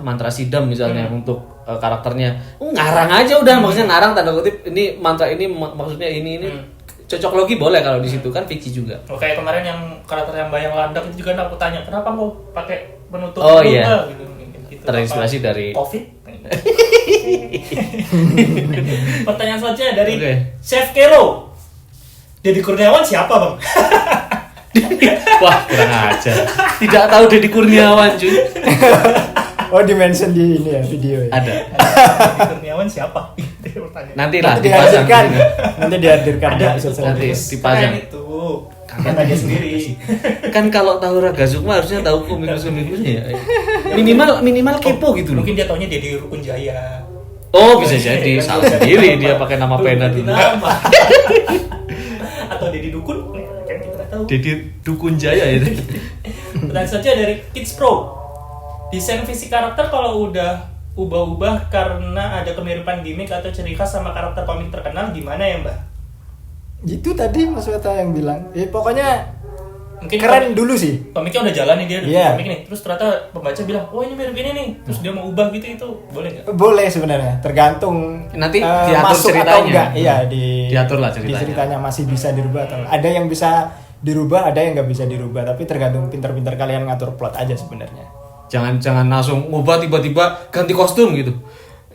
mantra sidam misalnya untuk karakternya. Ngarang aja udah, maksudnya ngarang tanda kutip ini mantra ini maksudnya ini cocok logi boleh kalau di situ kan fiksi juga. Oh, kayak kemarin yang karakter yang bayang landak itu juga aku tanya, kenapa mau pakai penutup Oh, muka?" iya. gitu. Terinspirasi Apa, dari COVID. Pertanyaan selanjutnya dari Oke. Chef Kero. Deddy Kurniawan siapa, Bang? wah kurang ajar. Tidak tahu Deddy Kurniawan cuy. Oh, di-mention di ini ya video ya. Ada. Deddy Kurniawan siapa? Itu pertanyaan. Nanti lah Nanti dipasang. dihadirkan. Nanti dihadirkan Ada di episode itu Nanti selanjutnya. dipasang. Keren itu. Kata dia sendiri. Kan kalau tahu Raga Sukma harusnya tahu komikus-komikusnya ya. Minimal kepo gitu loh. Mungkin dia taunya Deddy Rukun Jaya. Oh bisa jadi salah sendiri dia pakai nama pena dulu. Nama. Atau Deddy Dukun? Kan kita nggak tahu. Deddy Dukun Jaya itu. Pertanyaan saja dari Kids Pro. Desain fisik karakter kalau udah ubah-ubah karena ada kemiripan gimmick atau ciri khas sama karakter komik terkenal gimana ya, Mbak? Itu tadi Mas Weta yang bilang. Pokoknya Mungkin keren dulu sih. komiknya udah jalan nih, dia udah Iya. komik nih. Terus ternyata pembaca bilang, "Oh, ini mirip ini nih." Terus dia mau ubah gitu, itu boleh nggak? Boleh sebenarnya, tergantung Nanti diatur masuk ceritanya. atau enggak. Iya, Diatur lah Di ceritanya. ceritanya masih bisa dirubah atau enggak. Ada yang bisa dirubah, ada yang nggak bisa dirubah, tapi tergantung pintar-pintar kalian ngatur plot aja sebenarnya. Jangan langsung ngubah tiba-tiba ganti kostum gitu.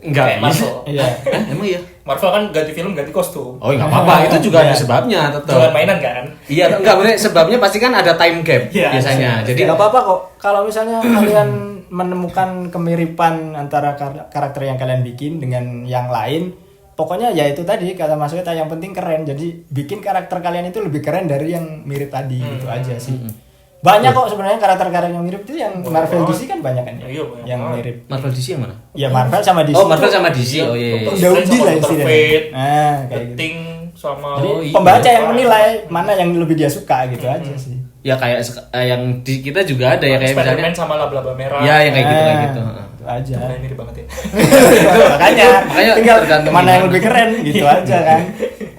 Enggak. Kayak Marvel. Iya. Emang iya. Marvel kan ganti film, ganti kostum. Oh nggak apa-apa, itu juga ada Iya. sebabnya tetap. Jualan mainan kan? Iya, enggak bener sebabnya pasti kan ada time gap Iya, biasanya. Jadi Nggak apa-apa kok. Kalau misalnya kalian menemukan kemiripan antara karakter yang kalian bikin dengan yang lain, pokoknya ya itu tadi kata Mas Weta, yang penting keren. Jadi bikin karakter kalian itu lebih keren dari yang mirip tadi, itu aja sih. Banyak kok sebenarnya karakter-karakter yang mirip itu yang Marvel DC kan banyak kan ya? Iya, banyak Yang banget. mirip. Marvel DC yang mana? Ya Marvel sama DC. Oh, Marvel tuh sama DC. Oh iya. iya. Dokter udah Strange uji sama lah Dr. istilahnya. Fate, Nah, kayak gitu. Thing sama Jadi Oh, iya. pembaca yang menilai mana yang lebih dia suka gitu aja sih. Ya kayak yang di kita juga ada ya kayak misalnya. Spider-Man sama laba-laba merah. Ya yang kayak gitu kayak gitu. Itu aja. Nah, mirip banget ya. Makanya tinggal tergantung mana yang gimana. lebih keren gitu aja kan.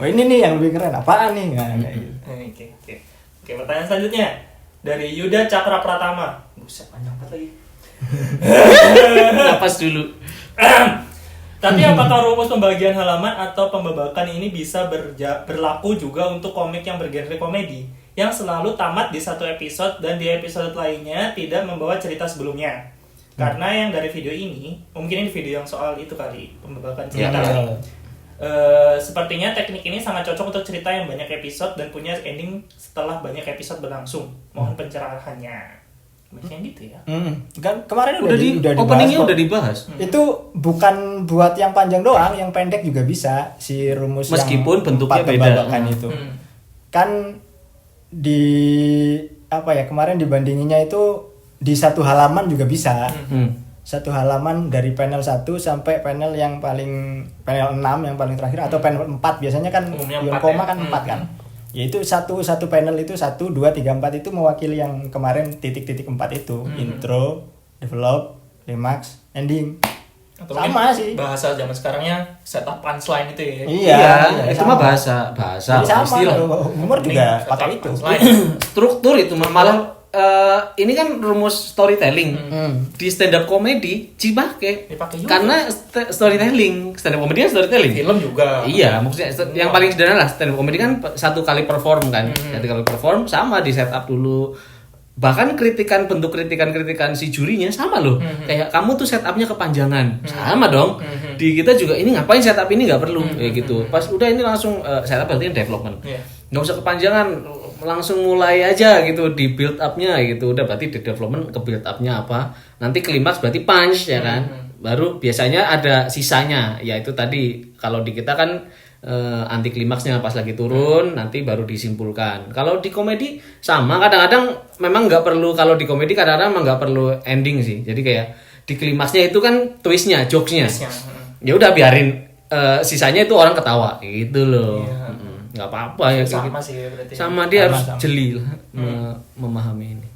Oh ini nih yang lebih keren apaan nih? Nah, kayak gitu. Oke, pertanyaan selanjutnya dari Yuda Cakra Pratama. Buset, panjang banget lagi. Napas dulu. Tapi apakah rumus pembagian halaman atau pembabakan ini bisa berlaku juga untuk komik yang bergenre komedi yang selalu tamat di satu episode dan di episode lainnya tidak membawa cerita sebelumnya? Karena yang dari video ini, mungkin ini video yang soal itu kali, pembabakan cerita. Iya. Sepertinya teknik ini sangat cocok untuk cerita yang banyak episode dan punya ending setelah banyak episode berlangsung. Mohon pencerahannya. Macam gitu ya. Kan kemarin Udah di dibahas openingnya kok. udah dibahas. Itu bukan buat yang panjang doang, yang pendek juga bisa si rumus Meskipun yang bentuknya 4 beda. pembabakan itu. Hmm. Kan di apa ya, kemarin dibandinginnya itu di satu halaman juga bisa. Satu halaman dari panel 1 sampai panel yang paling panel 6 yang paling terakhir atau panel 4 biasanya kan Umumnya ion 4 koma ya. kan 4 kan. Yaitu satu panel itu 1 2 3 4 itu mewakili yang kemarin titik-titik 4 itu. Intro, develop, climax, ending. Atau Sama mungkin sih. bahasa zaman sekarangnya setup punchline itu ya. Iya, itu sama. mah bahasa Jadi sama, istilah. humor juga Setup pakai itu. punchline. Struktur itu malah ini kan rumus storytelling. Di stand up comedy dipakai. Dipakai juga. Karena storytelling, stand up comedy kan storytelling. Film juga. Iya, maksudnya yang paling sederhana lah stand up comedy kan satu kali perform kan. Satu kali perform sama di setup dulu. Bahkan bentuk kritikan si jurinya sama loh. Kayak kamu tuh setupnya kepanjangan. Sama dong. Di kita juga ini ngapain setup ini nggak perlu kayak gitu. Pas udah ini langsung setup berarti development. Iya. Nggak usah kepanjangan, langsung mulai aja gitu di build up-nya gitu. Udah berarti di development ke build up-nya apa. Nanti klimaks berarti punch ya kan. Baru biasanya ada sisanya, yaitu tadi kalau di kita kan anti klimaksnya pas lagi turun, nanti baru disimpulkan. Kalau di komedi sama, kadang-kadang memang nggak perlu, kalau di komedi kadang-kadang memang nggak perlu ending sih. Jadi kayak di klimaksnya itu kan twistnya, jokesnya. Ya udah biarin sisanya itu orang ketawa gitu loh. Nggak apa-apa ya. Sama sih ya berarti. Sama dia harus Sama. jeli lah memahami ini.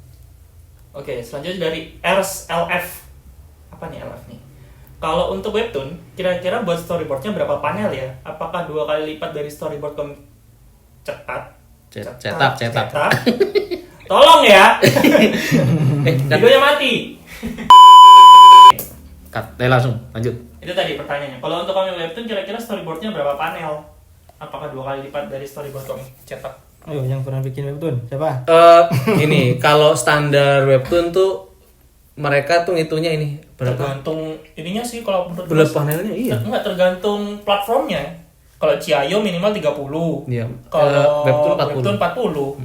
Oke, selanjutnya dari LF. Apa nih LF nih? Kalau untuk webtoon, kira-kira buat storyboardnya berapa panel ya? Apakah 2 kali lipat dari storyboard komik cetak? Cetak. Tolong ya. Dan Videonya mati. cut. Langsung lanjut. Itu tadi pertanyaannya. Kalau untuk komik webtoon, kira-kira storyboardnya berapa panel? Apakah 2 kali lipat dari storyboard komik cetak? Ayo, yang pernah bikin webtoon siapa? Ini kalau standar webtoon tuh mereka tuh ngitungnya ini berapa? Tergantung ininya sih kalau menurut Berapa Mas. panelnya? Iya. Enggak, tergantung platformnya. Kalau Ciayo minimal 30. Iya. Kalau Webtoon 40.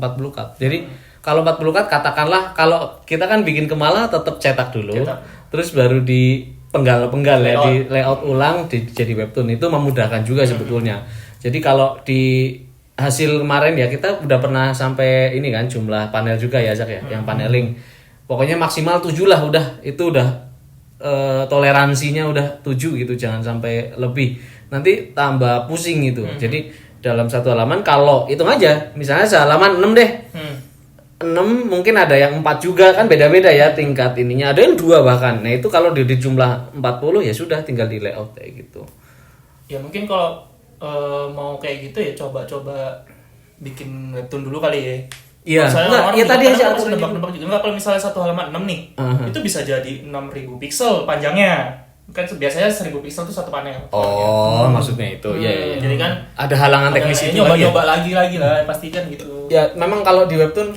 40. 40 cut. Jadi kalau 40 cut katakanlah kalau kita kan bikin ke Malang tetap cetak dulu. Cetak. Terus baru di penggal ya, Layout. di layout ulang jadi webtoon. Itu memudahkan juga sebetulnya. Jadi kalau di hasil kemarin ya kita udah pernah sampai ini kan jumlah panel juga ya Zak ya, yang paneling. Pokoknya maksimal 7 lah udah. Itu udah toleransinya udah 7 gitu, jangan sampai lebih. Nanti tambah pusing gitu. Jadi dalam satu halaman kalau hitung aja, misalnya sehalaman 6 deh. 6 mungkin ada yang 4 juga kan beda-beda ya tingkat ininya. Ada yang 2 bahkan. Nah, itu kalau di jumlah 40 ya sudah tinggal di layout kayak gitu. Ya mungkin kalau mau kayak gitu ya coba-coba bikin webtoon dulu kali ya. Iya, Misalnya enggak, orang ya juga tadi kadang aja masih aku nebak-nebak juga. Enggak, kalau misalnya satu halaman 6 nih, itu bisa jadi 6.000 pixel panjangnya. Kan biasanya 1.000 pixel tuh satu panel. Oh, maksudnya itu. Iya. Jadi kan Ada halangan teknis itu nyoba-nyoba lagi. lagi lah, pastikan gitu. Ya, memang kalau di webtoon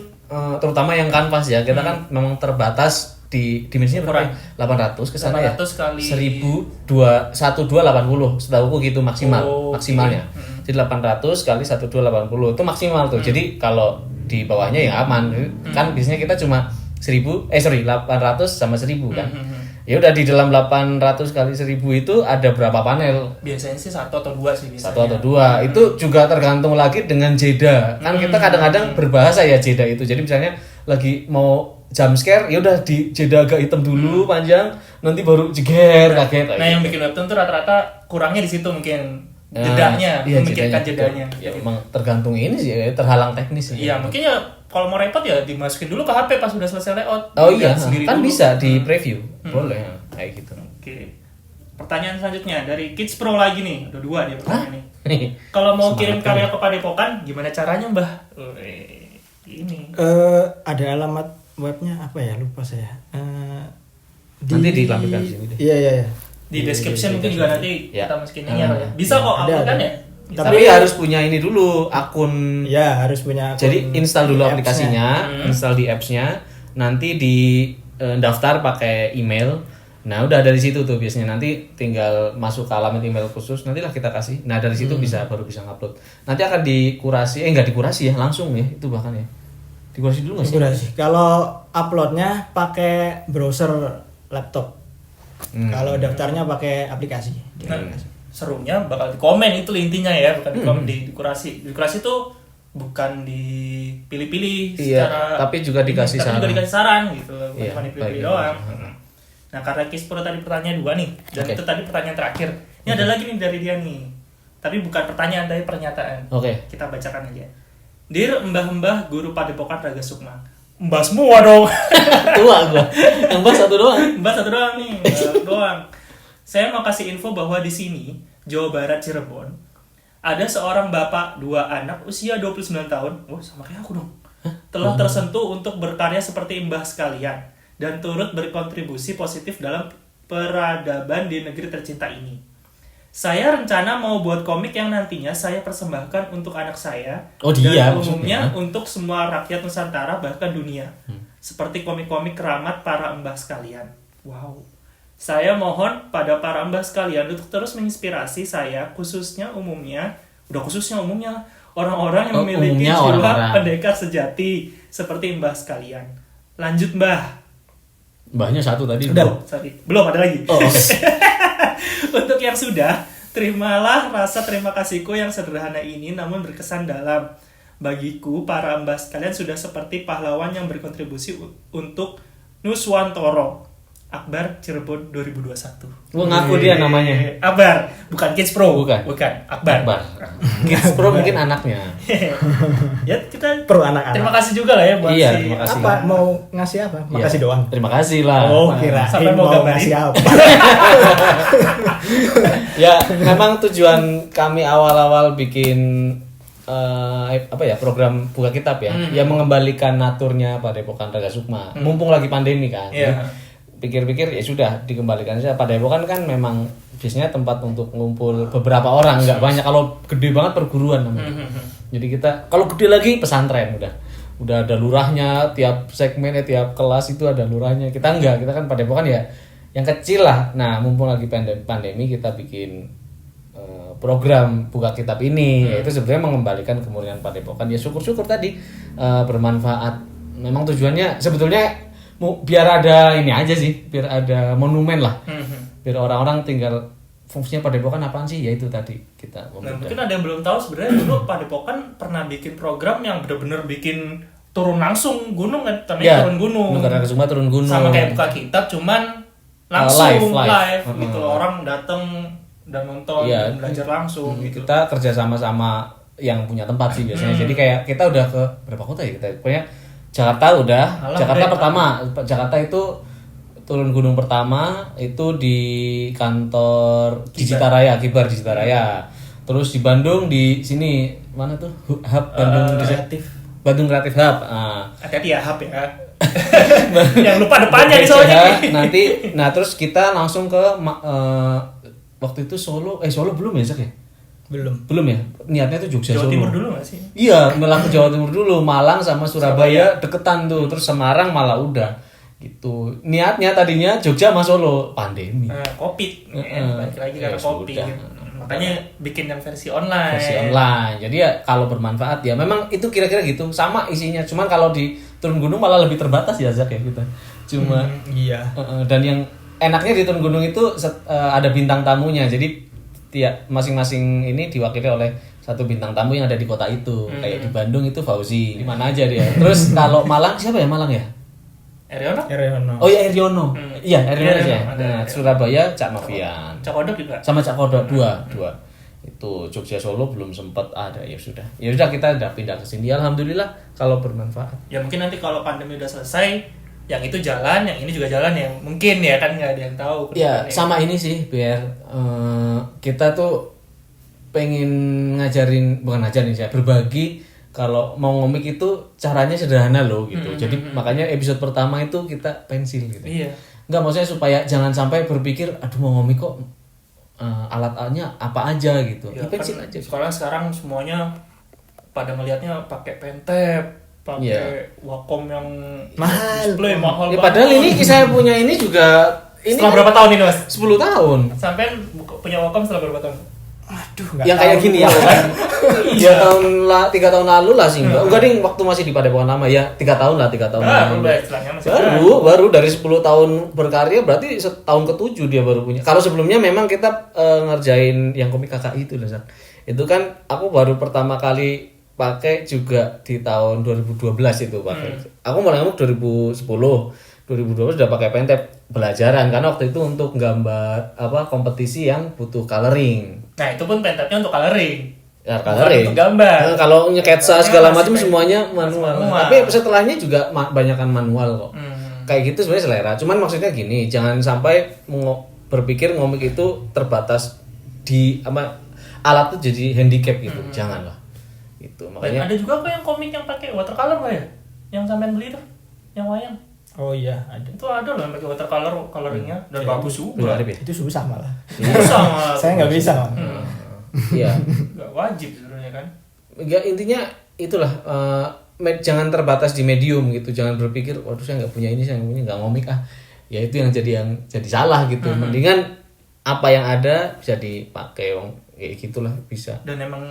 terutama yang kanvas ya, kita kan memang terbatas di dimensinya berapa? Ya? 800 ke sana ya. 800 kali 1280 setahuku gitu maksimal maksimalnya. Jadi 800 kali 1280 itu maksimal tuh. Jadi kalau di bawahnya ya aman. Kan biasanya kita cuma 800 sama 1000 kan. Ya udah di dalam 800 kali 1000 itu ada berapa panel? Biasanya sih 1 atau 2 sih biasanya. 1 atau 2. Itu juga tergantung lagi dengan jeda. Kan kita kadang-kadang berbahasa ya jeda itu. Jadi misalnya lagi mau jump scare ya udah di jeda agak hitam dulu panjang, nanti baru jeger kaget. Nah, yang bikin webtoon tuh rata-rata kurangnya di situ mungkin jedanya, iya, memikirkan jedanya. Ya memang tergantung ini sih, terhalang teknis sih. Iya, mungkin ya kalau mau repot ya dimasukin dulu ke HP pas sudah selesai layout. Oh iya, Lihat sendiri kan dulu. bisa di preview. Boleh kayak gitu. Oke. Pertanyaan selanjutnya dari Kids Pro lagi nih. Udah 2 dia pertanyaan nih. Kalau mau kirim karya ke Padepokan, gimana caranya, Mbah? Ini. Ada alamat webnya apa ya, lupa saya. Nanti ditampilkan di sini deh. Iya. Di description mungkin juga nanti Ya. kita masukin ini ya. Bisa kok Ada, upload kan ada. ya? Bisa. Tapi harus punya ini dulu akun. Ya, harus punya akun Jadi install dulu di aplikasinya, apps-nya. install di apps-nya, nanti di daftar pakai email. Nah, udah dari situ tuh biasanya nanti tinggal masuk ke alamat email khusus, nantilah kita kasih. Nah, dari situ baru bisa ngupload. Nanti akan dikurasi, enggak dikurasi ya, langsung ya, itu bahkan ya. Dikurasi dulu nggak sih? Dikurasi. Kalau uploadnya pakai browser laptop. Kalau daftarnya pakai aplikasi. Nah, serunya bakal di komen itu intinya ya, bukan di komen dikurasi. Dikurasi tuh bukan dipilih-pilih Iya, secara tapi juga dikasih tapi juga saran. dikasih saran gitu, bukan Iya, cuma dipilih-pilih baik, doang. baik. Nah, karena Kispro tadi pertanyaan 2 nih, dan Oke. itu tadi pertanyaan terakhir. Ini ada lagi nih dari dia nih. Tapi bukan pertanyaan, tapi pernyataan. Oke. Kita bacakan aja. Dear mbah-mbah guru Padepokan Raga Sukma. Mbah semua dong. Tua gua. Yang bos satu doang. Mbah satu doang nih, mbah satu doang. Saya mau kasih info bahwa di sini, Jawa Barat Cirebon, ada seorang bapak 2 anak usia 29 tahun. Oh, sama kayak aku dong. Telah tersentuh untuk berkarya seperti mbah sekalian dan turut berkontribusi positif dalam peradaban di negeri tercinta ini. Saya rencana mau buat komik yang nantinya saya persembahkan untuk anak saya Oh, dia dan umumnya maksudnya. untuk semua rakyat Nusantara bahkan dunia. Seperti komik-komik keramat para mbah sekalian. Wow. Saya mohon pada para mbah sekalian untuk terus menginspirasi saya khususnya umumnya orang-orang yang Oh, memiliki umumnya jiwa orang-orang. pendekar sejati seperti mbah sekalian. Lanjut, Mbah. Mbahnya satu tadi. Udah. Sorry, belum ada lagi. Oh, oke. Untuk yang sudah, Terimalah rasa terima kasihku yang sederhana ini namun berkesan dalam. Bagiku, para ambas kalian sudah seperti pahlawan yang berkontribusi untuk Nuswantoro. Akbar Cirebon 2021. Ngaku dia namanya. Akbar, bukan Kids Pro. Bukan. Akbar. Kids Pro mungkin anaknya. Ya kita Pro anak-anak. terima kasih juga lah ya buat Iya, si terima kasih. Apa mau ngasih apa? Makasih Iya. doang. Terima kasih lah. Oh, Nah, kirain sampai mau mau gambarin. ngasih apa? Ya, memang tujuan kami awal-awal bikin program buka kitab ya, yang mengembalikan naturnya Padepokan Raga Sukma. Mumpung lagi pandemi kan. Iya. Pikir-pikir ya sudah dikembalikan saja. Padepokan kan memang biasanya tempat untuk ngumpul beberapa orang, nggak banyak. Kalau gede banget perguruan namanya. Jadi kita kalau gede lagi pesantren udah ada lurahnya, tiap segmennya, tiap kelas itu ada lurahnya. Kita enggak, kita kan Padepokan ya yang kecil lah. Nah, mumpung lagi pandemi kita bikin program buka kitab ini, yaitu sebenarnya mengembalikan kemurnian Padepokan. Ya syukur-syukur tadi bermanfaat. Memang tujuannya sebetulnya biar ada ini aja sih, biar ada monumen lah, biar orang-orang tinggal fungsinya Padepokan apaan sih, ya itu tadi kita Nah, mungkin ada yang belum tahu sebenarnya dulu Padepokan pernah bikin program yang benar-benar bikin turun langsung gunung kan, namanya turun gunung. Raga Sukma turun gunung. Sama kayak buka kitab cuman langsung live. gitu. Orang datang dan nonton Iya. dan belajar langsung gitu. Kita kerja sama yang punya tempat sih biasanya. Jadi kayak kita udah ke berapa kota ya kita? Pokoknya Jakarta udah. Alah, Jakarta udah. pertama. Jakarta itu turun gunung pertama itu di kantor Digitaraya, Kibar Digitaraya. Terus di Bandung di sini mana tuh? Hub Bandung Bandung Kreatif Hub. Hati-hati ya hub ya. Yang lupa depannya nih soalnya. Nanti terus kita langsung ke waktu itu Solo belum ya Zak ya? Belum ya? Niatnya tuh Jogja Jawa Solo. Timur dulu nggak sih? Iya, malah ke Jawa Timur dulu, Malang sama Surabaya deketan tuh, terus Semarang malah udah gitu. Niatnya tadinya Jogja sama Solo, pandemi. Covid, balik lagi Ya karena Covid. sudah. Makanya bikin yang versi online. Versi online. Jadi ya kalau bermanfaat ya memang itu kira-kira gitu, sama isinya. Cuman kalau di turun gunung malah lebih terbatas ya Zak ya kita. Cuma Iya. dan yang enaknya di turun gunung itu ada bintang tamunya. Jadi tiap masing-masing ini diwakili oleh satu bintang tamu yang ada di kota itu. Kayak di Bandung itu Fauzi, di mana aja dia. Terus kalau Malang siapa ya Malang ya? Eriono? Oh ya Eriono. Iya, Eriono ya. Ada. Nah, Surabaya Cak Novian. Cak Kodok juga? Sama Cak Kodok dua. Itu Jogja Solo belum sempat ada, ya sudah. Ya sudah kita udah pindah ke sini. Alhamdulillah kalau bermanfaat. Ya mungkin nanti kalau pandemi udah selesai, yang itu jalan, yang ini juga jalan ya. Mungkin ya kan nggak ada yang tahu. Ya sama ini sih biar kita tuh pengen bukan ngajarin sih, berbagi kalau mau ngomik itu caranya sederhana loh gitu. Jadi makanya episode pertama itu kita pensil gitu. Iya. Enggak, maksudnya supaya jangan sampai berpikir aduh mau ngomik kok alat-alatnya apa aja gitu. Ya, Pensil kan aja. sekarang semuanya pada ngelihatnya pakai pentep, pakai Wacom yang Mahal. display mahal Ya, banget. padahal ini saya punya ini juga ini Setelah kan berapa tahun ini Mas? 10 tahun. Sampai punya Wacom setelah berapa tahun? Aduh, nggak Yang kayak tahu. gini ya kan? 3 tahun lalu lah sih enggak ding, waktu masih di Padepokan lama ya 3 tahun Baru lalu. istilahnya masih Baru dari 10 tahun berkarya berarti tahun ke-7 dia baru punya. Kalau sebelumnya memang kita ngerjain yang komik KKI itu loh, San. Itu kan aku baru pertama kali pakai juga di tahun 2012 itu pakai. Aku mulai ngomong 2012 udah pakai pentep belajaran karena waktu itu untuk gambar kompetisi yang butuh coloring. Nah, itu pun pentepnya untuk coloring. Ya, Bukan coloring. untuk gambar. Nah, kalau nyeketsa segala macam Masih semuanya manual. Tapi setelahnya juga banyakan manual kok. Kayak gitu sebenarnya selera. Cuman maksudnya gini, jangan sampai berpikir ngomik itu terbatas di alat tuh jadi handicap gitu. Janganlah. Itu Dan makanya ada juga kok yang komik yang pakai watercolor nggak ya? Yang sampean beli tuh, yang wayang. Oh iya, ada. Itu ada loh yang pakai coloringnya dan bagus Belum juga. ada, Bin. Itu susah malah. Sama. Saya nggak bisa. Iya. Nggak wajib sebenarnya kan. Ya intinya itulah jangan terbatas di medium gitu. Jangan berpikir waduh saya nggak punya ini, saya nggak ngomik Ya itu yang jadi salah gitu. Mendingan apa yang ada bisa dipakai kayak gitulah bisa. Dan emang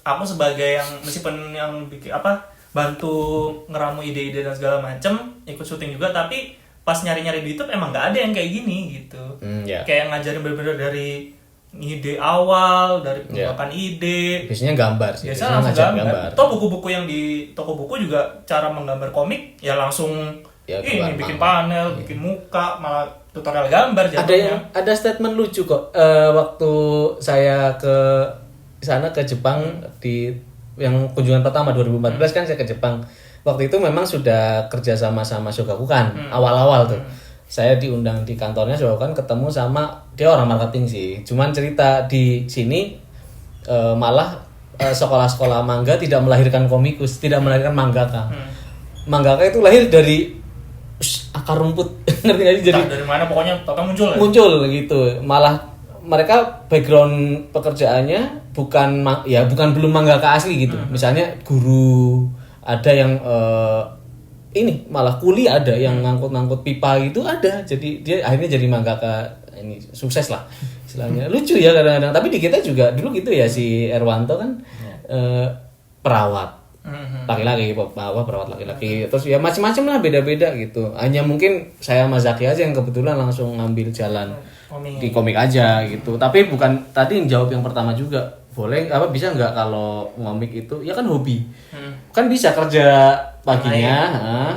aku sebagai yang meskipun yang bikin bantu ngeramu ide-ide dan segala macem, ikut syuting juga, tapi pas nyari-nyari di YouTube emang nggak ada yang kayak gini gitu. Ya. Kayak yang ngajarin bener-bener dari ide awal, dari pengembangan ide. Biasanya gambar sih. Biasanya langsung ngajak gambar. Atau buku-buku yang di toko buku juga cara menggambar komik ya langsung Ya, ini bikin gambar. panel, bikin muka, malah tutorial gambar Ada statement lucu kok. Waktu saya ke sana ke Jepang di yang kunjungan pertama 2014 kan saya ke Jepang. Waktu itu memang sudah kerja sama Shogakukan awal-awal tuh. Saya diundang di kantornya Shogakukan, ketemu sama dia orang marketing sih. Cuman cerita di sini malah sekolah-sekolah manga tidak melahirkan komikus, tidak melahirkan mangaka. Mangaka itu lahir dari akar rumput. Ngerti nggak sih? Jadi dari mana pokoknya total muncul ya? muncul gitu. Malah mereka background pekerjaannya bukan belum mangaka asli gitu. Misalnya guru, ada yang ini malah kuli, ada yang ngangkut-ngangkut pipa gitu ada. Jadi dia akhirnya jadi mangaka, ini sukses lah istilahnya. Lucu ya kadang-kadang. Tapi di kita juga dulu gitu ya, si Erwanto kan perawat laki-laki, perawat laki-laki, terus ya macam-macam lah, beda-beda gitu. Hanya mungkin saya sama Zaki aja yang kebetulan langsung ngambil jalan di komik aja gitu. Tapi bukan, tadi yang jawab yang pertama juga, boleh bisa nggak kalau ngomik itu ya kan hobi, kan bisa kerja paginya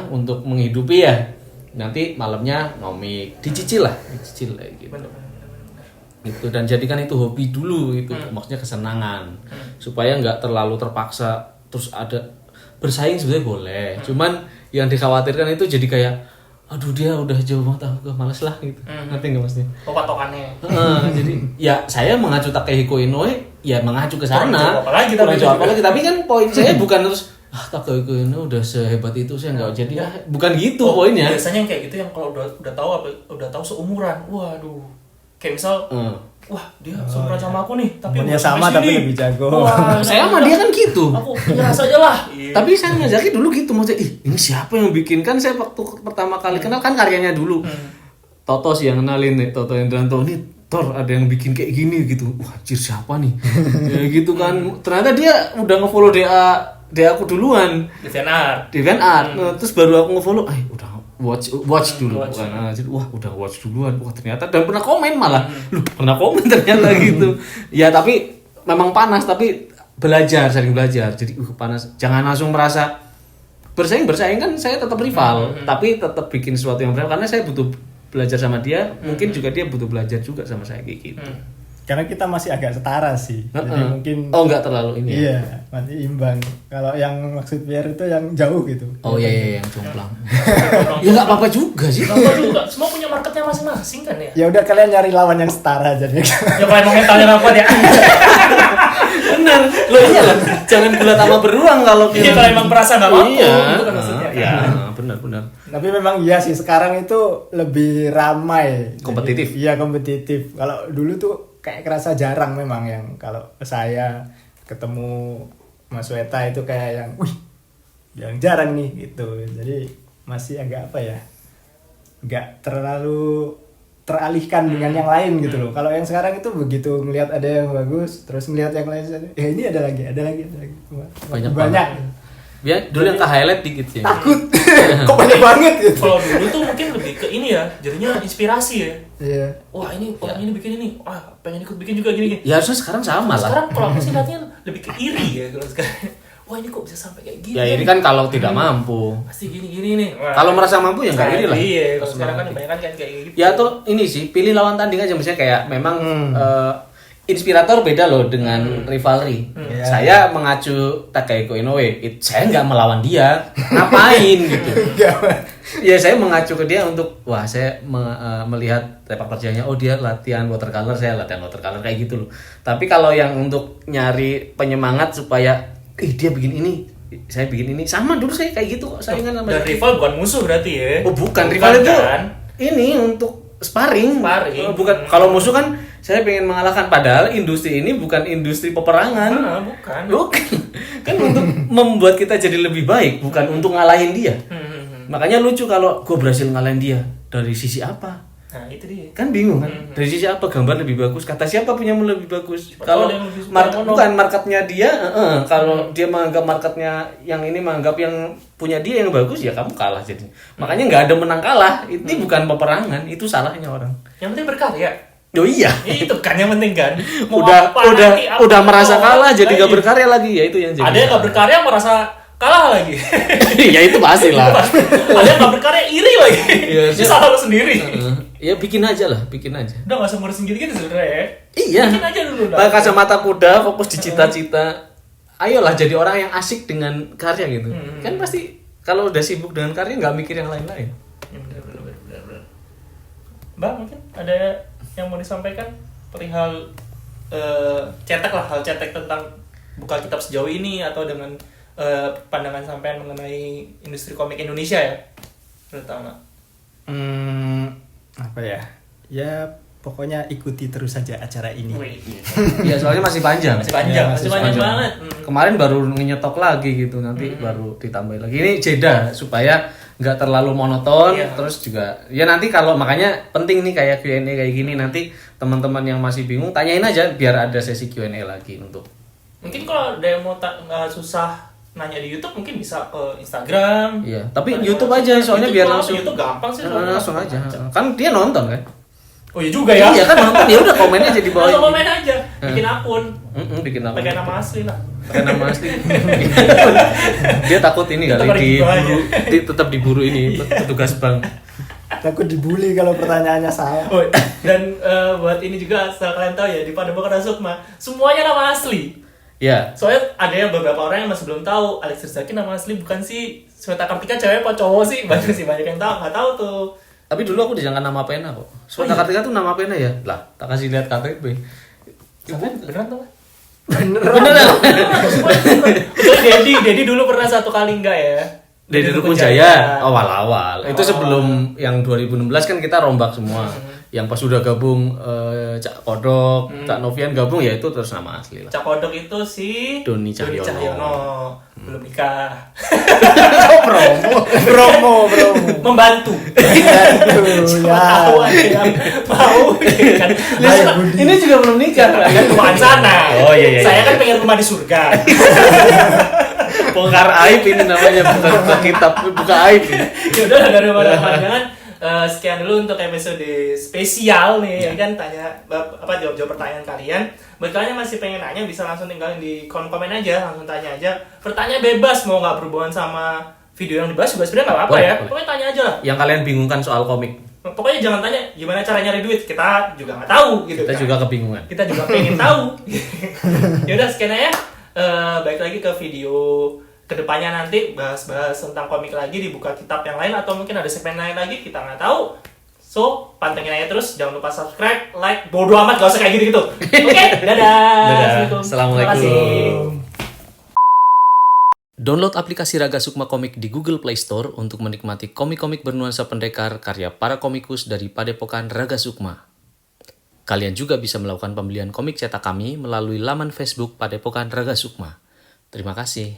untuk menghidupi ya, nanti malamnya ngomik, dicicil kayak gitu. Gitu, dan jadikan itu hobi dulu itu, maksudnya kesenangan, supaya nggak terlalu terpaksa. Terus ada bersaing sebenarnya boleh, cuman yang dikhawatirkan itu jadi kayak aduh dia udah jauh banget, aku males lah gitu. Ngerti nggak maksudnya? Patokannya. Jadi ya saya mengacu Takehiko Inoue ya mengacu ke sana. Apalagi tapi kan poin saya bukan terus Takehiko Inoue udah sehebat itu saya nggak jadi bukan gitu poinnya. Biasanya yang kayak gitu yang kalau udah tahu seumuran, waduh, kayak misal wah dia seumuran sama aku nih, tapi umurnya sama tapi lebih jago. Wah, saya sama dia kan gitu. Aku biasa aja lah. Tapi saya ngajaki dulu gitu, maksudnya ini siapa yang bikin, kan saya waktu pertama kali kenal kan karyanya dulu. Toto sih yang kenalin nih, Toto Endranto, ini Thor ada yang bikin kayak gini gitu. Wah, anjir siapa nih? Ya gitu kan. Ternyata dia udah nge-follow DA aku duluan. Di fan art. Nah, terus baru aku nge-follow, udah watch dulu kan. Wah, udah watch duluan. Wah, ternyata dan pernah komen malah. Loh, pernah komen ternyata gitu. Ya, tapi memang panas, tapi sering belajar. Jadi panas. Jangan langsung merasa bersaing kan, saya tetap rival, tapi tetap bikin sesuatu yang benar karena saya butuh belajar sama dia, mungkin juga dia butuh belajar juga sama saya kayak gitu. Karena kita masih agak setara sih. Jadi mungkin enggak terlalu ini. Iya, masih imbang. Kalau yang maksud Pierre itu yang jauh gitu. Oh iya yang jomplang. Ya enggak apa-apa juga sih. Apa juga, semua punya marketnya masing-masing kan ya. Ya udah kalian nyari lawan yang setara jadi. Ya kalau emang mentalnya apa ya. Benar. Loh iyalah, jangan bulat sama beruang kalau Iya, kalau emang merasa enggak mampu iya. gitu kan maksudnya. Iya, benar. Tapi memang iya sih sekarang itu lebih ramai. Kompetitif. Iya, kompetitif. Kalau dulu tuh kayak kerasa jarang memang yang kalau saya ketemu Mas Weta itu kayak yang yang jarang nih gitu. Jadi masih agak apa ya? Enggak terlalu teralihkan dengan yang lain gitu loh. Kalau yang sekarang itu begitu melihat ada yang bagus, terus melihat yang lain, ya ini ada lagi. Banyak. Ya, dulu yang ke highlight dikit sih. Takut. Kok banyak banget gitu. Kalau dulu tuh mungkin lebih ke ini ya, jadinya inspirasi ya. Iya. Wah ini orang ini bikin ini, wah pengen ikut bikin juga gini. Ya harusnya sekarang sama lah. Sekarang kalau aku sih lihatnya lebih ke iri ya kalau sekarang. Wah ini kok bisa sampai kayak gini. Ya ini kan kalau tidak mampu. Pasti gini nih. Wah. Kalau merasa mampu ya nggak iri lah. Iya, kalau sekarang kan kebanyakan kan kayak gitu. Ya atau ini sih, pilih lawan tanding aja, misalnya kayak memang inspirator beda loh dengan rivalry. Saya mengacu Takehiko Inoue, saya nggak melawan dia, ngapain gitu. Ya saya mengacu ke dia untuk, wah saya melihat sepak terjangnya, oh dia latihan watercolor, saya latihan watercolor kayak gitu loh. Tapi kalau yang untuk nyari penyemangat supaya, dia bikin ini, saya bikin ini, sama dulu saya kayak gitu kok, saingan sama Dan rival bukan musuh berarti ya? Oh bukan, rival itu kan? Ini untuk sparring. Bukan. Kalau musuh kan saya pengen mengalahkan, padahal industri ini bukan industri peperangan. Bukan. Kan untuk membuat kita jadi lebih baik, bukan untuk ngalahin dia. Makanya lucu kalau gue berhasil ngalahin dia, dari sisi apa? Nah itu dia. Kan bingung kan? Dari sisi apa gambar lebih bagus? Kata siapa punya lebih bagus? Kalau bukan marketnya dia, kalau dia menganggap marketnya yang ini menganggap yang punya dia yang bagus, ya kamu kalah jadi. Makanya nggak ada menang kalah. Ini bukan peperangan, itu salahnya orang. Yang penting berkarya. Oh iya. Itu kan yang penting kan. Mau apa udah nanti, apa udah merasa mau kalah apa, jadi gak berkarya lagi ya itu yang jadi. Ada yang gak berkarya merasa kalah lagi. Ya itu pasti lah. Ada yang gak berkarya iri lagi. Iya, Dia salah lu sendiri. Ya bikin aja lah, bikin aja. Udah gak usah ngurusin gitu sebenarnya ya. Iya. Bikin aja dulu dah. Pakai kacamata kuda, fokus di cita-cita. Ayolah jadi orang yang asik dengan karya gitu. Kan pasti kalau udah sibuk dengan karya nggak mikir yang lain-lain. Ya, benar. Mbak mungkin ada yang mau disampaikan perihal cetak lah, hal cetak tentang buka kitab sejauh ini atau dengan pandangan sampean mengenai industri komik Indonesia ya terutama. Apa ya? Ya pokoknya ikuti terus saja acara ini. Iya soalnya masih panjang. Masih panjang, Ya, masih panjang banget. Kemarin baru nyetok lagi gitu, nanti baru ditambahin lagi. Ini jeda supaya nggak terlalu monoton. Iya. Terus juga ya nanti kalau makanya penting nih kayak Q&A kayak gini, nanti teman-teman yang masih bingung tanyain aja biar ada sesi Q&A lagi untuk. Mungkin kalau ada yang mau nggak susah nanya di YouTube mungkin bisa ke Instagram. Iya, tapi YouTube aja soalnya biar langsung. YouTube gampang sih. Langsung aja. Kan dia nonton kan? Oh iya juga ya. Iya kan nonton ya udah komen aja di bawah. Langsung komen aja, bikin akun. Bikin apa? Pakai nama asli lah. Pakai nama asli. Dia takut ini Tetap kali ada diburu, tetap diburu ini petugas bank. Takut dibully kalau pertanyaannya salah. Oh, dan buat ini juga asal kalian tahu ya di Padepokan Rasukma semuanya nama asli. Ya, Soalnya ada yang beberapa orang yang masih belum tahu Alex Rizaki nama asli bukan sih Sweta Kartika cewek apa cowok sih banyak yang tahu nggak tahu tuh. tapi dulu aku disangka nama pena kok. Sweta Kartika tuh nama pena ya? Lah, tak kasih lihat KTP. Beneran tuh? Beneran. Dedi dulu pernah satu kali enggak ya? Dari Rukun Jaya awal-awal. Itu sebelum yang 2016 kan kita rombak semua. Yang pas udah gabung Cak Kodok, Cak Novian gabung ya itu terus nama asli lah. Cak Kodok itu si Doni Cahyono. Belum nikah. Promo. Membantu. Siapa Ya. tahu ada yang mau kan. Ini juga belum nikah. Kan tuaan sana. Oh, iya. Saya kan pengen rumah di surga. Bongkar aib ini namanya, bukan kitab, buka aib. Ya udah daripada kepanjangan, sekian dulu untuk episode spesial nih ya kan jawab pertanyaan kalian. Buat kalian yang masih pengen nanya bisa langsung tinggalin di kolom komen aja, langsung tanya aja. Pertanyaan bebas mau nggak berhubungan sama video yang dibahas juga sebenarnya nggak apa-apa ya. Boleh. Pokoknya tanya aja lah. Yang kalian bingungkan soal komik, Pokoknya jangan tanya gimana cara nyari duit, kita juga nggak tahu gitu. kita kan. juga kebingungan. Kita juga pengen tahu. Ya udah sekian aja. Balik lagi ke video kedepannya nanti bahas-bahas tentang komik lagi, dibuka kitab yang lain atau mungkin ada segmen lain lagi kita nggak tahu. So pantengin aja terus, jangan lupa subscribe, like, bodo amat gak usah kayak gitu. Oke, dadah. Assalamualaikum. Terima kasih. Download aplikasi Raga Sukma Komik di Google Play Store untuk menikmati komik-komik bernuansa pendekar karya para komikus dari Padepokan Raga Sukma. Kalian juga bisa melakukan pembelian komik cetak kami melalui laman Facebook Padepokan Raga Sukma. Terima kasih.